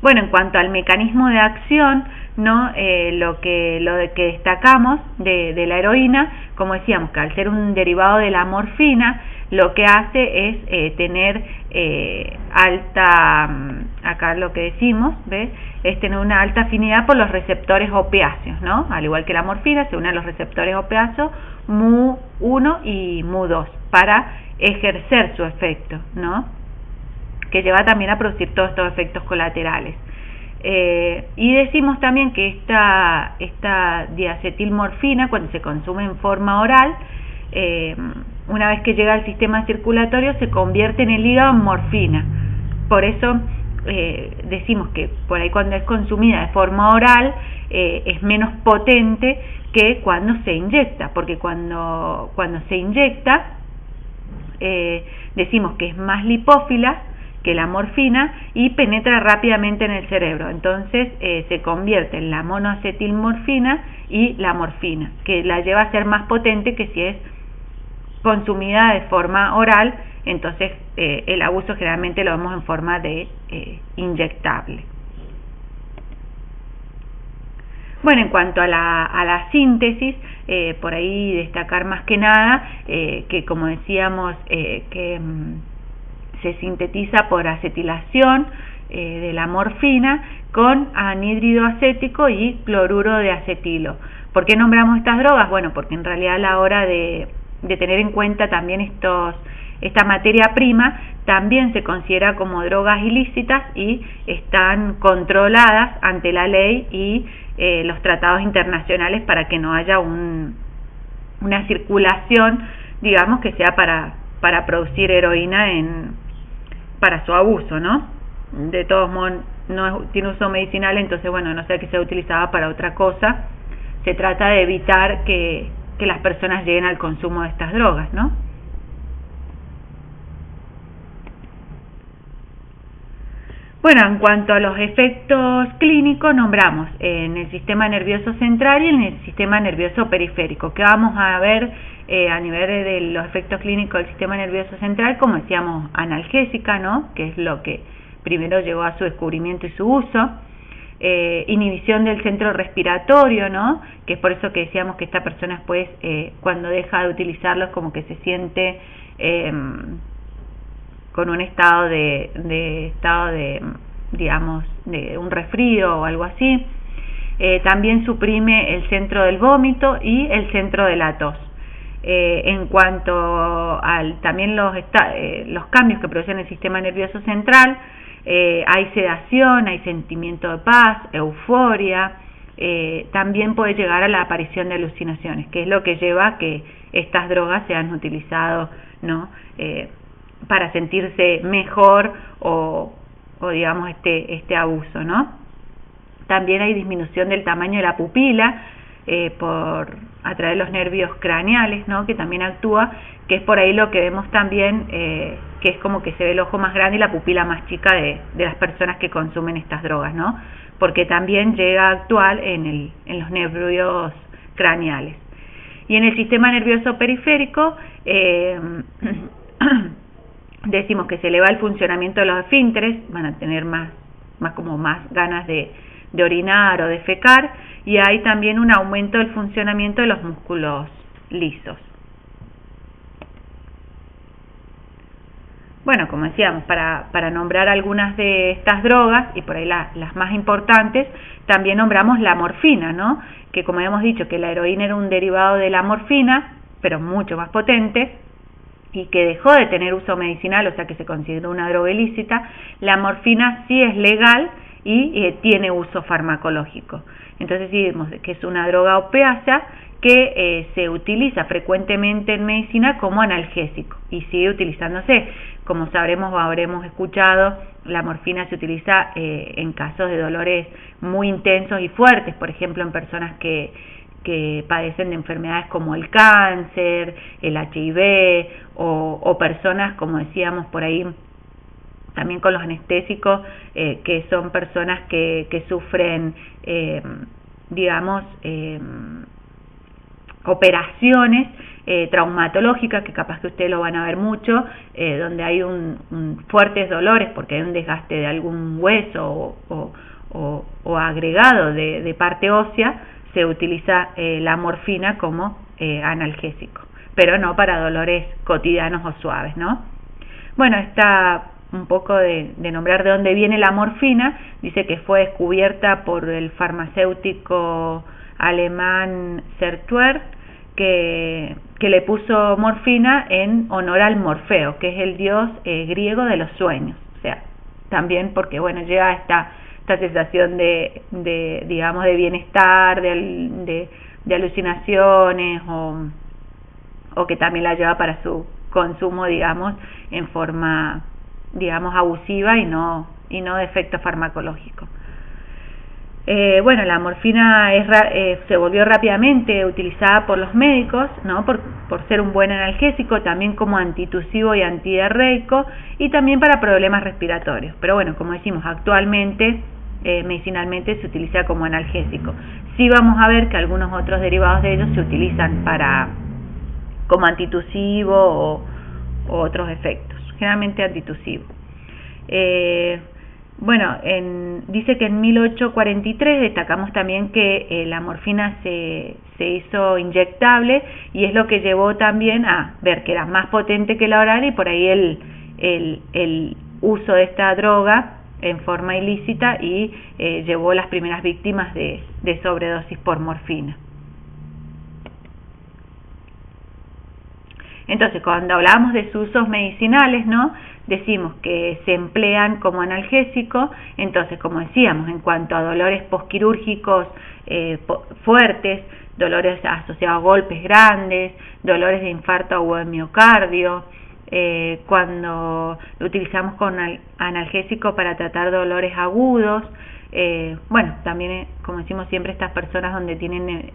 Bueno, en cuanto al mecanismo de acción, ¿no? Lo que destacamos de la heroína, como decíamos, que al ser un derivado de la morfina, lo que hace es tener alta, acá lo que decimos, ¿ves? Es tener una alta afinidad por los receptores opiáceos, ¿no? Al igual que la morfina, se unen los receptores opiáceos mu1 y mu2 para ejercer su efecto, ¿no? Que lleva también a producir todos estos efectos colaterales. Y decimos también que esta diacetilmorfina, cuando se consume en forma oral, una vez que llega al sistema circulatorio, se convierte en el hígado en morfina. Por eso decimos que por ahí cuando es consumida de forma oral es menos potente que cuando se inyecta, porque cuando se inyecta decimos que es más lipófila que la morfina y penetra rápidamente en el cerebro. Entonces se convierte en la monoacetilmorfina y la morfina, que la lleva a ser más potente que si es consumida de forma oral. Entonces el abuso generalmente lo vemos en forma de inyectable. Bueno, en cuanto a la síntesis, por ahí destacar más que nada que, como decíamos, que se sintetiza por acetilación de la morfina con anhídrido acético y cloruro de acetilo. ¿Por qué nombramos estas drogas? Bueno, porque en realidad a la hora de tener en cuenta también esta materia prima, también se considera como drogas ilícitas y están controladas ante la ley y los tratados internacionales para que no haya una circulación, digamos, que sea para producir heroína para su abuso, ¿no? De todos modos no tiene uso medicinal, entonces bueno, no sea que sea utilizada para otra cosa. Se trata de evitar que las personas lleguen al consumo de estas drogas, ¿no? Bueno, en cuanto a los efectos clínicos, nombramos en el sistema nervioso central y en el sistema nervioso periférico. ¿Qué vamos a ver a nivel de los efectos clínicos del sistema nervioso central? Como decíamos, analgésica, ¿no? Que es lo que primero llegó a su descubrimiento y su uso. Inhibición del centro respiratorio, ¿no? Que es por eso que decíamos que esta persona después, cuando deja de utilizarlos, como que se siente con un estado de digamos, de un resfrío o algo así. También suprime el centro del vómito y el centro de la tos. En cuanto también los cambios que produce en el sistema nervioso central, hay sedación, hay sentimiento de paz, euforia, también puede llegar a la aparición de alucinaciones, que es lo que lleva a que estas drogas sean utilizadas, ¿no? Para sentirse mejor o digamos este abuso, ¿no? También hay disminución del tamaño de la pupila a través de los nervios craneales, ¿no? Que también actúa, que es por ahí lo que vemos también, que es como que se ve el ojo más grande y la pupila más chica de las personas que consumen estas drogas, ¿no? Porque también llega a actuar en los nervios craneales. Y en el sistema nervioso periférico decimos que se eleva el funcionamiento de los esfínteres, van a tener más ganas de orinar o de fecar, y hay también un aumento del funcionamiento de los músculos lisos. Bueno, como decíamos, para nombrar algunas de estas drogas, y por ahí las más importantes, también nombramos la morfina, ¿no? Que como hemos dicho, que la heroína era un derivado de la morfina, pero mucho más potente, y que dejó de tener uso medicinal, o sea que se consideró una droga ilícita. La morfina sí es legal y tiene uso farmacológico. Entonces decimos que es una droga opiácea que se utiliza frecuentemente en medicina como analgésico y sigue utilizándose. Como sabremos o habremos escuchado, la morfina se utiliza en casos de dolores muy intensos y fuertes, por ejemplo en personas que padecen de enfermedades como el cáncer, el HIV o personas, como decíamos por ahí, también con los anestésicos, que son personas que sufren, digamos, operaciones traumatológicas, que capaz que ustedes lo van a ver mucho, donde hay fuertes dolores porque hay un desgaste de algún hueso o o agregado de parte ósea, se utiliza la morfina como analgésico, pero no para dolores cotidianos o suaves, ¿no? Bueno, está un poco de nombrar de dónde viene la morfina. Dice que fue descubierta por el farmacéutico alemán Certuer, que le puso morfina en honor al Morfeo, que es el dios griego de los sueños. O sea, también porque, bueno, llega esta sensación de digamos, de bienestar, de alucinaciones, o que también la lleva para su consumo, digamos, en forma, digamos, abusiva y no de efecto farmacológico. Bueno, la morfina se volvió rápidamente utilizada por los médicos, ¿no? por ser un buen analgésico, también como antitusivo y antidiarreico, y también para problemas respiratorios. Pero bueno, como decimos, actualmente medicinalmente se utiliza como analgésico. Sí vamos a ver que algunos otros derivados de ellos se utilizan como antitusivo o otros efectos, generalmente antitusivo. Bueno, dice que en 1843 destacamos también que la morfina se hizo inyectable, y es lo que llevó también a ver que era más potente que la oral, y por ahí el uso de esta droga en forma ilícita, y llevó las primeras víctimas de sobredosis por morfina. Entonces, cuando hablamos de sus usos medicinales, ¿no?, decimos que se emplean como analgésico. Entonces, como decíamos, en cuanto a dolores posquirúrgicos fuertes, dolores asociados a golpes grandes, dolores de infarto agudo de miocardio, cuando lo utilizamos con analgésico para tratar dolores agudos, bueno, también, como decimos siempre, estas personas donde tienen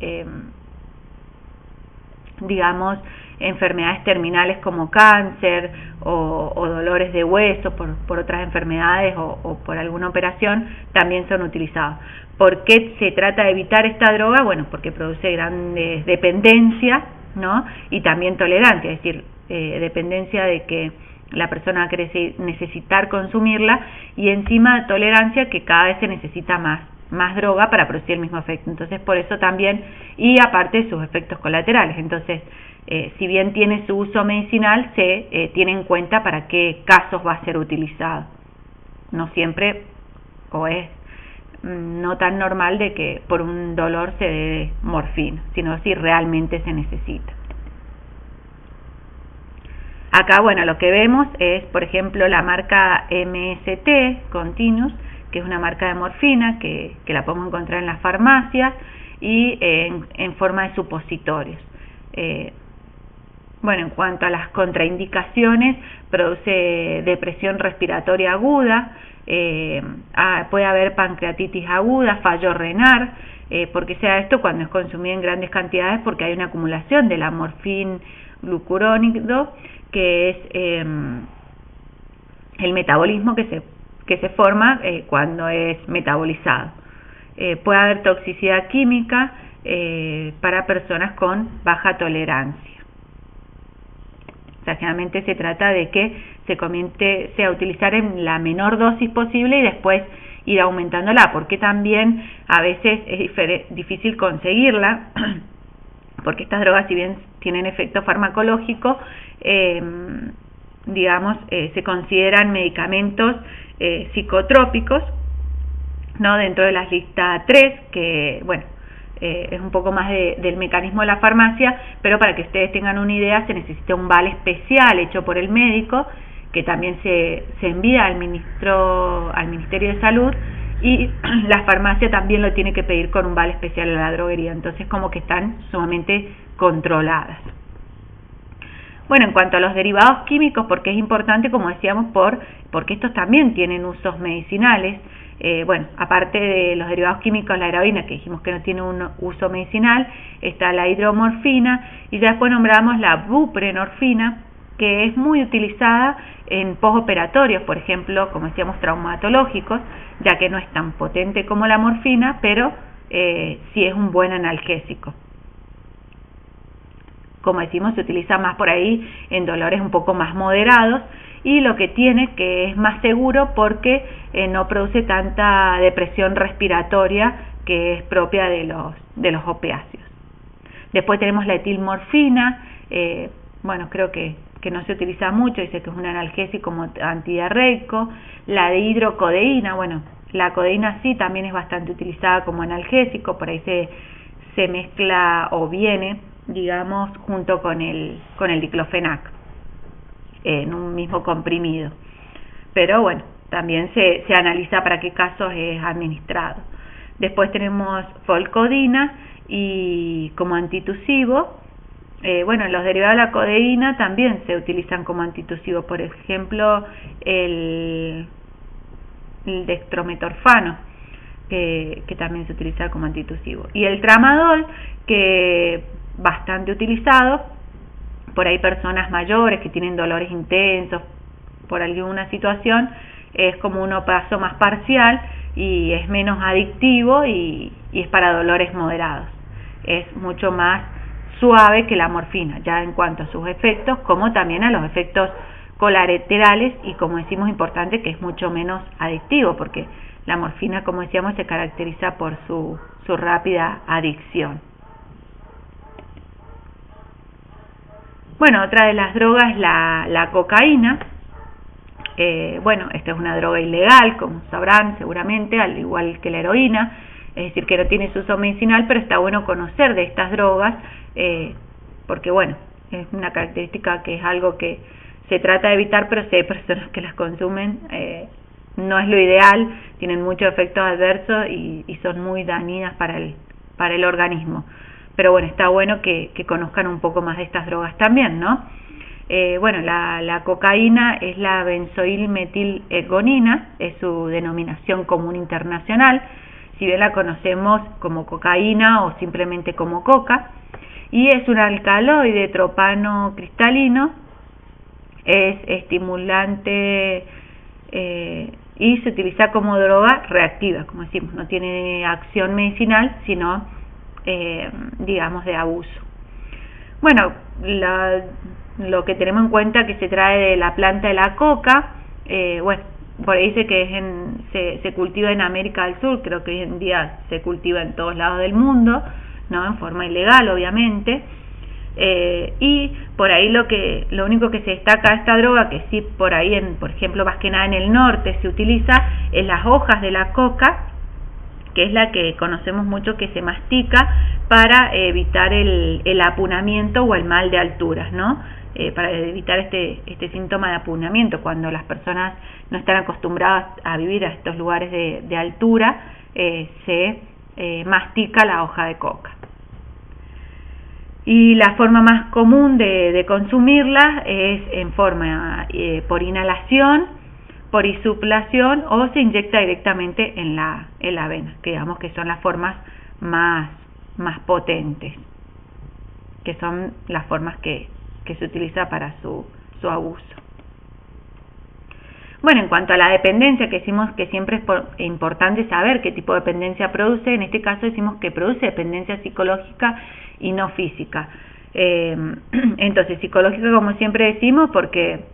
digamos, enfermedades terminales como cáncer o dolores de hueso por otras enfermedades o por alguna operación, también son utilizados. ¿Por qué se trata de evitar esta droga? Bueno, porque produce grandes dependencia, ¿no?, y también tolerancia, es decir, dependencia de que la persona cree necesitar consumirla, y encima tolerancia que cada vez se necesita más droga para producir el mismo efecto. Entonces, por eso también, y aparte de sus efectos colaterales. Entonces, si bien tiene su uso medicinal, se tiene en cuenta para qué casos va a ser utilizado. No siempre, o es no tan normal de que por un dolor se dé morfina, sino si realmente se necesita. Acá, bueno, lo que vemos es, por ejemplo, la marca MST Continuous, que es una marca de morfina que la podemos encontrar en las farmacias y en forma de supositorios. Bueno, en cuanto a las contraindicaciones, produce depresión respiratoria aguda, puede haber pancreatitis aguda, fallo renal. ¿Por qué se da esto? Cuando es consumida en grandes cantidades, porque hay una acumulación de la morfín-glucurónido, que es el metabolismo que se forma cuando es metabolizado. Puede haber toxicidad química para personas con baja tolerancia. O sea, generalmente se trata de que se comience a utilizar en la menor dosis posible y después ir aumentándola, porque también a veces es difícil conseguirla, porque estas drogas, si bien tienen efecto farmacológico, digamos, se consideran medicamentos psicotrópicos, ¿no?, dentro de la lista 3, que, bueno, es un poco más del mecanismo de la farmacia, pero para que ustedes tengan una idea, se necesita un vale especial hecho por el médico, que también se envía al Ministerio de Salud, y la farmacia también lo tiene que pedir con un vale especial a la droguería. Entonces, como que están sumamente controladas. Bueno, en cuanto a los derivados químicos, porque es importante, como decíamos, porque estos también tienen usos medicinales. Bueno, aparte de los derivados químicos, la heroína, que dijimos que no tiene un uso medicinal, está la hidromorfina, y ya después nombramos la buprenorfina, que es muy utilizada en postoperatorios, por ejemplo, como decíamos, traumatológicos, ya que no es tan potente como la morfina, pero sí es un buen analgésico. Como decimos, se utiliza más por ahí en dolores un poco más moderados, y lo que tiene que es más seguro porque no produce tanta depresión respiratoria que es propia de los opiáceos. Después tenemos la etilmorfina, bueno, creo que no se utiliza mucho, dice que es un analgésico como antidiarreico. La de hidrocodeína, bueno, la codeína sí también es bastante utilizada como analgésico, por ahí se mezcla o viene, digamos, junto con el diclofenac en un mismo comprimido. Pero bueno, también se analiza para qué casos es administrado. Después tenemos folcodina y como antitusivo, bueno, los derivados de la codeína también se utilizan como antitusivo, por ejemplo, el dextrometorfano, que también se utiliza como antitusivo. Y el tramadol, que bastante utilizado por ahí personas mayores que tienen dolores intensos por alguna situación, es como un opazo más parcial y es menos adictivo y es para dolores moderados. Es mucho más suave que la morfina, ya en cuanto a sus efectos, como también a los efectos colaterales y, como decimos, importante que es mucho menos adictivo, porque la morfina, como decíamos, se caracteriza por su rápida adicción. Bueno, otra de las drogas es la cocaína. Bueno, esta es una droga ilegal, como sabrán seguramente, al igual que la heroína, es decir, que no tiene su uso medicinal, pero está bueno conocer de estas drogas, porque bueno, es una característica que es algo que se trata de evitar, pero si hay personas que las consumen, no es lo ideal, tienen muchos efectos adversos y son muy dañinas para el organismo. Pero bueno, está bueno que conozcan un poco más de estas drogas también, ¿no? Bueno, la cocaína es la benzoilmetilergonina, es su denominación común internacional, si bien la conocemos como cocaína o simplemente como coca, y es un alcaloide tropano cristalino, es estimulante y se utiliza como droga reactiva, como decimos, no tiene acción medicinal, sino digamos de abuso. Bueno, lo que tenemos en cuenta que se trae de la planta de la coca, bueno, por ahí dice que se cultiva en América del Sur, creo que hoy en día se cultiva en todos lados del mundo, ¿no? En forma ilegal, obviamente, y por ahí lo único que se destaca de esta droga, que sí por ahí, por ejemplo, más que nada en el norte se utiliza, es las hojas de la coca, que es la que conocemos mucho que se mastica para evitar el apunamiento o el mal de alturas, ¿no? Para evitar este síntoma de apunamiento, cuando las personas no están acostumbradas a vivir a estos lugares de altura, se mastica la hoja de coca. Y la forma más común de consumirla es en forma por inhalación, por insuplación, o se inyecta directamente en la vena, que digamos que son las formas más potentes, que son las formas que se utiliza para su abuso. Bueno, en cuanto a la dependencia, que decimos que siempre es importante saber qué tipo de dependencia produce, en este caso decimos que produce dependencia psicológica y no física. Entonces, psicológica, como siempre decimos, porque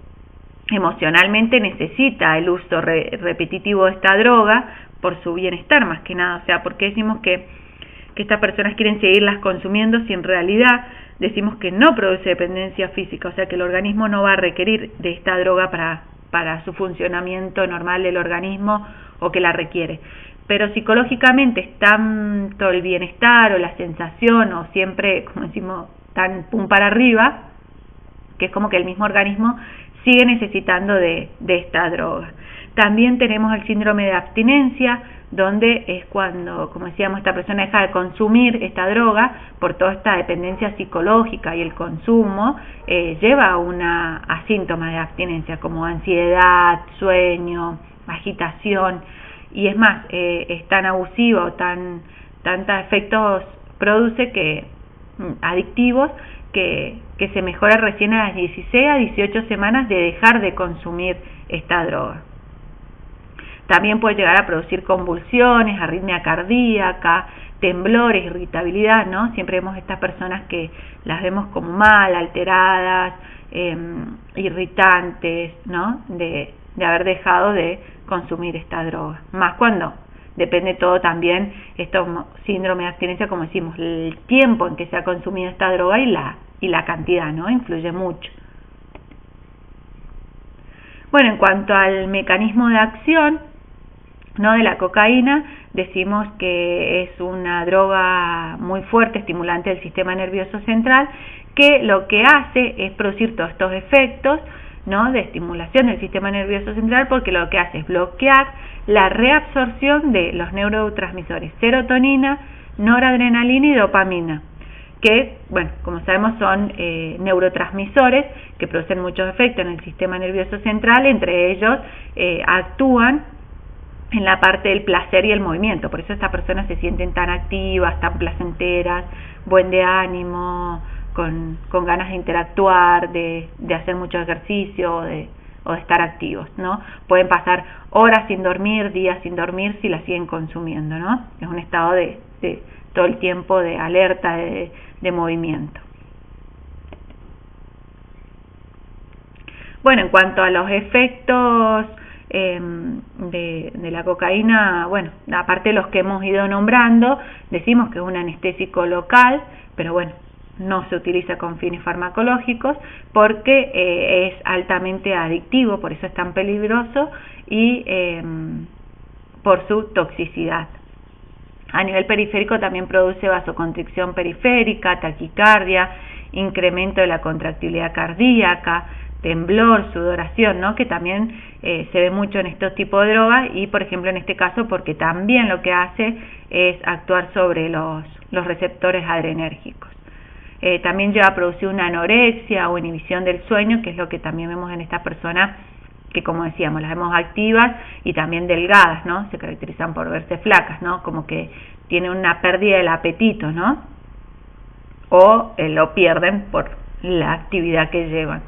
emocionalmente necesita el uso repetitivo de esta droga por su bienestar, más que nada. O sea, porque decimos que estas personas quieren seguirlas consumiendo si en realidad decimos que no produce dependencia física, o sea que el organismo no va a requerir de esta droga para su funcionamiento normal del organismo, o que la requiere. Pero psicológicamente es tanto el bienestar o la sensación, o siempre, como decimos, tan pum para arriba, que es como que el mismo organismo sigue necesitando de esta droga. También tenemos el síndrome de abstinencia, donde es cuando, como decíamos, esta persona deja de consumir esta droga por toda esta dependencia psicológica, y el consumo lleva a síntomas de abstinencia como ansiedad, sueño, agitación, y es más, es tan abusivo, tantos efectos produce que adictivos, que se mejora recién a las 16 a 18 semanas de dejar de consumir esta droga. También puede llegar a producir convulsiones, arritmia cardíaca, temblores, irritabilidad, ¿no? Siempre vemos estas personas que las vemos como mal, alteradas, irritantes, ¿no? De haber dejado de consumir esta droga. Más cuando depende todo también, estos síndrome de abstinencia, como decimos, el tiempo en que se ha consumido esta droga y la cantidad, ¿no? Influye mucho. Bueno, en cuanto al mecanismo de acción, ¿no?, de la cocaína, decimos que es una droga muy fuerte, estimulante del sistema nervioso central, que lo que hace es producir todos estos efectos, ¿no?, de estimulación del sistema nervioso central, porque lo que hace es bloquear la reabsorción de los neurotransmisores serotonina, noradrenalina y dopamina, que, bueno, como sabemos son neurotransmisores que producen muchos efectos en el sistema nervioso central. Entre ellos actúan en la parte del placer y el movimiento, por eso estas personas se sienten tan activas, tan placenteras, buen de ánimo, con ganas de interactuar, de hacer mucho ejercicio o de estar activos, ¿no? Pueden pasar horas sin dormir, días sin dormir si la siguen consumiendo, ¿no? Es un estado de todo el tiempo de alerta, de movimiento. Bueno, en cuanto a los efectos de la cocaína, bueno, aparte de los que hemos ido nombrando, decimos que es un anestésico local, pero bueno, no se utiliza con fines farmacológicos porque es altamente adictivo, por eso es tan peligroso y por su toxicidad. A nivel periférico también produce vasoconstricción periférica, taquicardia, incremento de la contractilidad cardíaca, temblor, sudoración, ¿no?, que también se ve mucho en estos tipos de drogas y, por ejemplo, en este caso porque también lo que hace es actuar sobre los receptores adrenérgicos. También lleva a producir una anorexia o inhibición del sueño, que es lo que también vemos en estas personas que, como decíamos, las vemos activas y también delgadas, ¿no? Se caracterizan por verse flacas, ¿no? Como que tienen una pérdida del apetito, ¿no? O lo pierden por la actividad que llevan.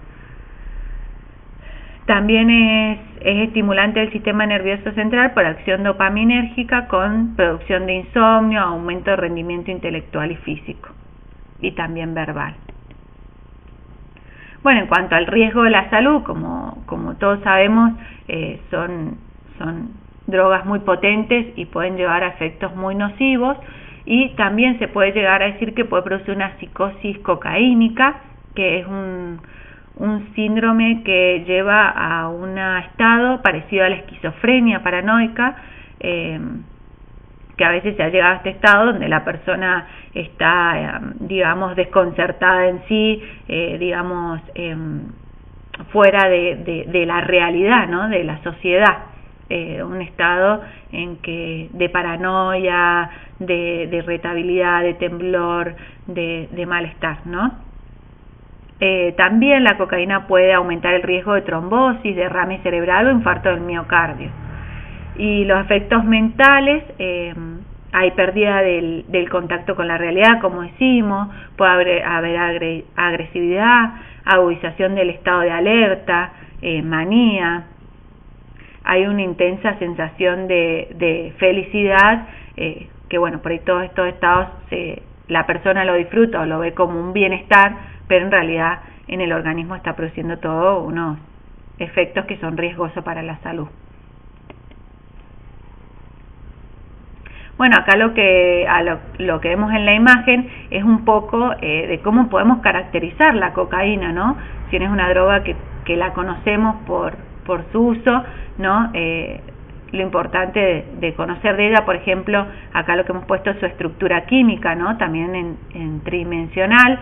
También es estimulante del sistema nervioso central por acción dopaminérgica con producción de insomnio, aumento de rendimiento intelectual y físico, y también verbal. Bueno, en cuanto al riesgo de la salud, como todos sabemos, son drogas muy potentes y pueden llevar a efectos muy nocivos, y también se puede llegar a decir que puede producir una psicosis cocaínica, que es un síndrome que lleva a un estado parecido a la esquizofrenia paranoica, que a veces se ha llegado a este estado donde la persona está, digamos, desconcertada en sí, digamos, fuera de la realidad, ¿no?, de la sociedad, un estado en que de paranoia, de irritabilidad, de temblor, de malestar, ¿no? También la cocaína puede aumentar el riesgo de trombosis, derrame cerebral o infarto del miocardio. Y los efectos mentales, hay pérdida del contacto con la realidad, como decimos, puede haber agresividad, agudización del estado de alerta, manía. Hay una intensa sensación de felicidad, que bueno, por ahí todos estos estados la persona lo disfruta o lo ve como un bienestar, pero en realidad en el organismo está produciendo todos unos efectos que son riesgosos para la salud. Bueno, acá lo que vemos en la imagen es un poco de cómo podemos caracterizar la cocaína, ¿no? Si es una droga que la conocemos por su uso, ¿no? Lo importante de conocer de ella, por ejemplo, acá lo que hemos puesto es su estructura química, ¿no? También en tridimensional,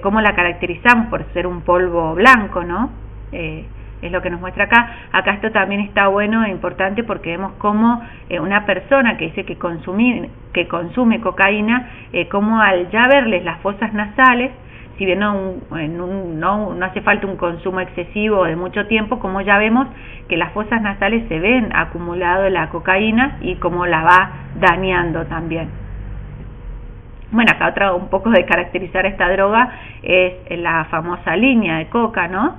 cómo la caracterizamos por ser un polvo blanco, ¿no? Es lo que nos muestra acá. Acá esto también está bueno e importante porque vemos cómo una persona que dice que consume cocaína, cómo al ya verles las fosas nasales, si bien no hace falta un consumo excesivo de mucho tiempo, como ya vemos que las fosas nasales se ven acumulado la cocaína y cómo la va dañando también. Bueno, acá un poco de caracterizar esta droga es la famosa línea de coca, ¿no?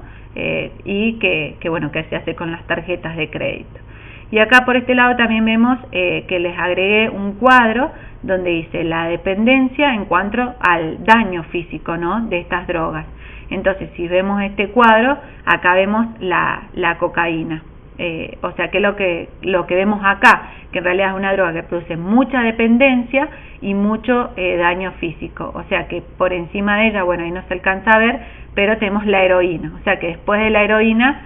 Y que bueno, que se hace con las tarjetas de crédito. Y acá por este lado también vemos que les agregué un cuadro donde dice la dependencia en cuanto al daño físico, ¿no?, de estas drogas. Entonces, si vemos este cuadro, acá vemos la cocaína. O sea que lo que vemos acá, que en realidad es una droga que produce mucha dependencia y mucho daño físico. O sea que por encima de ella, bueno, ahí no se alcanza a ver, pero tenemos la heroína. O sea que después de la heroína,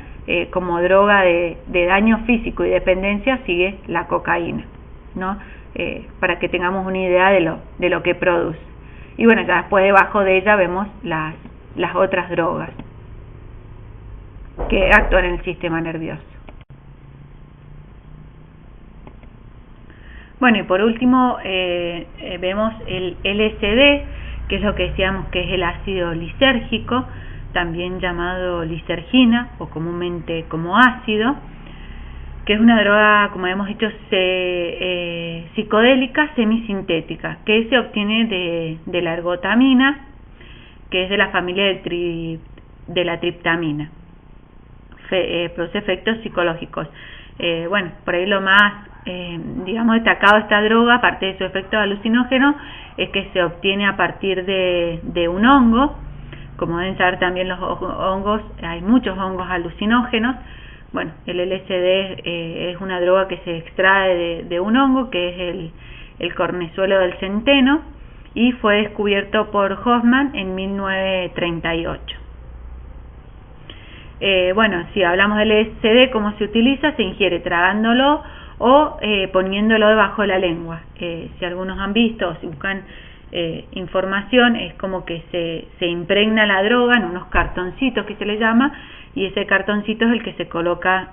como droga de daño físico y dependencia, sigue la cocaína, ¿no? Para que tengamos una idea de lo que produce. Y bueno, ya después debajo de ella vemos las otras drogas que actúan en el sistema nervioso. Bueno, y por último vemos el LSD, que es lo que decíamos que es el ácido lisérgico, también llamado lisergina o comúnmente como ácido, que es una droga, como hemos dicho, psicodélica semisintética, que se obtiene de la ergotamina, que es de la familia de la triptamina. Produce efectos psicológicos. Bueno, por ahí lo más destacado de esta droga, aparte de su efecto alucinógeno, es que se obtiene a partir de un hongo. Como deben saber también los hongos, hay muchos hongos alucinógenos. Bueno, el LSD es una droga que se extrae de un hongo, que es el cornezuelo del centeno, y fue descubierto por Hoffman en 1938. Bueno, si hablamos del LSD, ¿cómo se utiliza? Se ingiere tragándolo o poniéndolo debajo de la lengua. Si algunos han visto o si buscan información, es como que se impregna la droga en unos cartoncitos que se le llama, y ese cartoncito es el que se coloca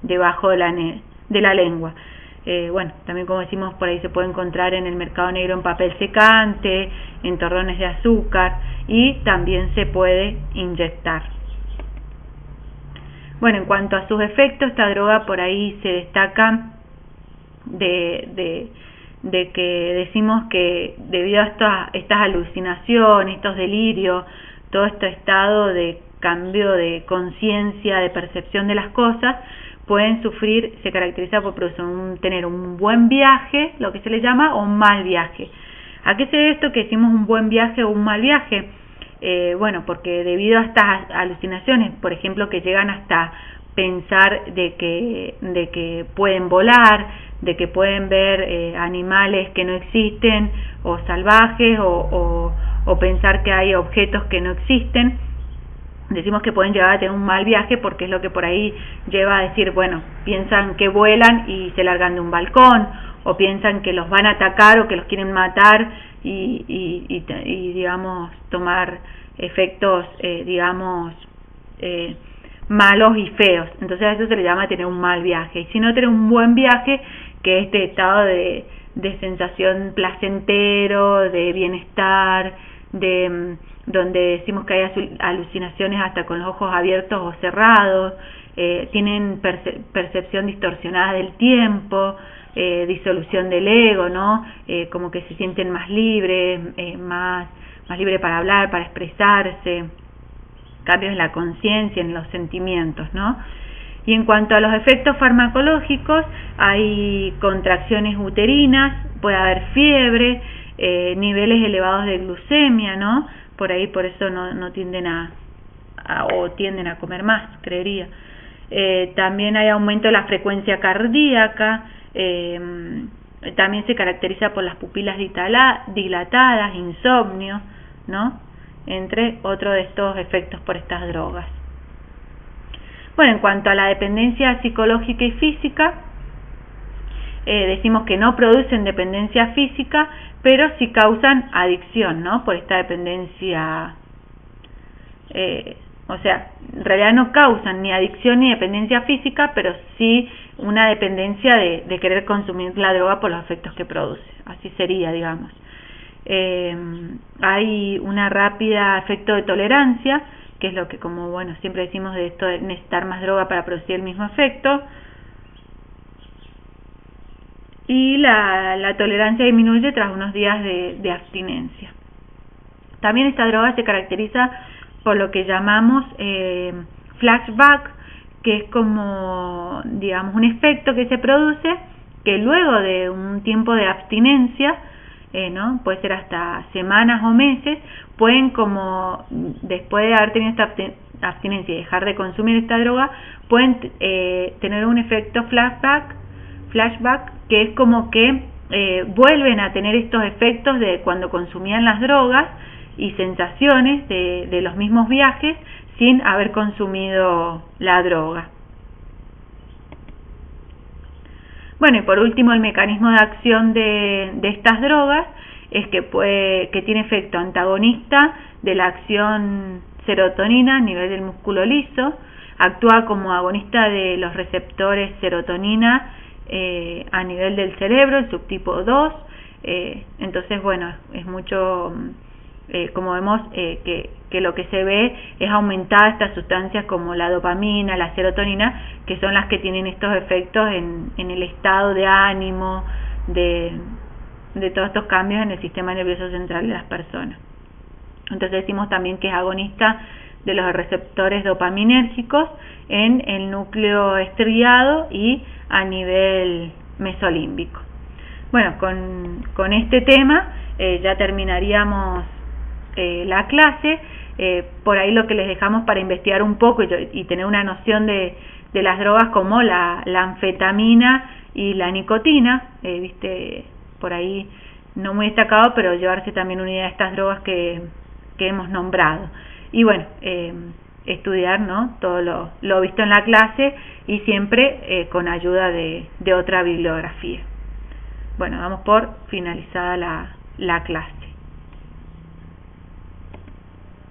debajo de la lengua. Bueno, también como decimos, por ahí se puede encontrar en el mercado negro en papel secante, en torrones de azúcar, y también se puede inyectar. Bueno, en cuanto a sus efectos, esta droga por ahí se destaca de que decimos que debido a estas alucinaciones, estos delirios, todo este estado de cambio de conciencia, de percepción de las cosas, pueden sufrir, se caracteriza por tener un buen viaje, lo que se le llama, o un mal viaje. ¿A qué se debe esto que decimos un buen viaje o un mal viaje? Bueno, porque debido a estas alucinaciones, por ejemplo, que llegan hasta pensar de que pueden volar, de que pueden ver animales que no existen o salvajes, o pensar que hay objetos que no existen, decimos que pueden llegar a tener un mal viaje, porque es lo que por ahí lleva a decir, bueno, piensan que vuelan y se largan de un balcón, o piensan que los van a atacar o que los quieren matar y digamos, tomar efectos, malos y feos. Entonces a eso se le llama tener un mal viaje. Y si no, tener un buen viaje, que es este estado de sensación placentero, de bienestar, donde decimos que hay alucinaciones hasta con los ojos abiertos o cerrados, tienen percepción distorsionada del tiempo, disolución del ego, ¿no? Como que se sienten más libres, más libre para hablar, para expresarse, cambios en la conciencia, en los sentimientos, ¿no? Y en cuanto a los efectos farmacológicos, hay contracciones uterinas, puede haber fiebre, niveles elevados de glucemia, ¿no? Por ahí, por eso no tienden tienden a comer más, creería. También hay aumento de la frecuencia cardíaca, también se caracteriza por las pupilas dilatadas, insomnio, ¿no? Entre otros de estos efectos por estas drogas. Bueno, en cuanto a la dependencia psicológica y física, decimos que no producen dependencia física, pero sí causan adicción, ¿no? Por esta dependencia, o sea, en realidad no causan ni adicción ni dependencia física, pero sí una dependencia de querer consumir la droga por los efectos que produce. Así sería, digamos. Hay una rápida efecto de tolerancia, que es lo que, como bueno, siempre decimos de esto de necesitar más droga para producir el mismo efecto, y la tolerancia disminuye tras unos días de abstinencia. También esta droga se caracteriza por lo que llamamos flashback, que es como, digamos, un efecto que se produce que luego de un tiempo de abstinencia, ¿no? Puede ser hasta semanas o meses, pueden, como después de haber tenido esta abstinencia y dejar de consumir esta droga, pueden tener un efecto flashback, que es como que vuelven a tener estos efectos de cuando consumían las drogas y sensaciones de los mismos viajes sin haber consumido la droga. Bueno, y por último, el mecanismo de acción de estas drogas es que tiene efecto antagonista de la acción serotonina a nivel del músculo liso, actúa como agonista de los receptores serotonina a nivel del cerebro, el subtipo 2, entonces, bueno, es mucho, como vemos, que lo que se ve es aumentada estas sustancias como la dopamina, la serotonina, que son las que tienen estos efectos en el estado de ánimo, de todos estos cambios en el sistema nervioso central de las personas. Entonces decimos también que es agonista de los receptores dopaminérgicos en el núcleo estriado y a nivel mesolímbico. Bueno, con este tema ya terminaríamos la clase. Por ahí lo que les dejamos para investigar un poco y tener una noción de las drogas como la anfetamina y la nicotina, viste, por ahí no muy destacado, pero llevarse también una idea de estas drogas que hemos nombrado. Y bueno, estudiar, ¿no?, todo lo visto en la clase y siempre con ayuda de otra bibliografía. Bueno, damos por finalizada la clase.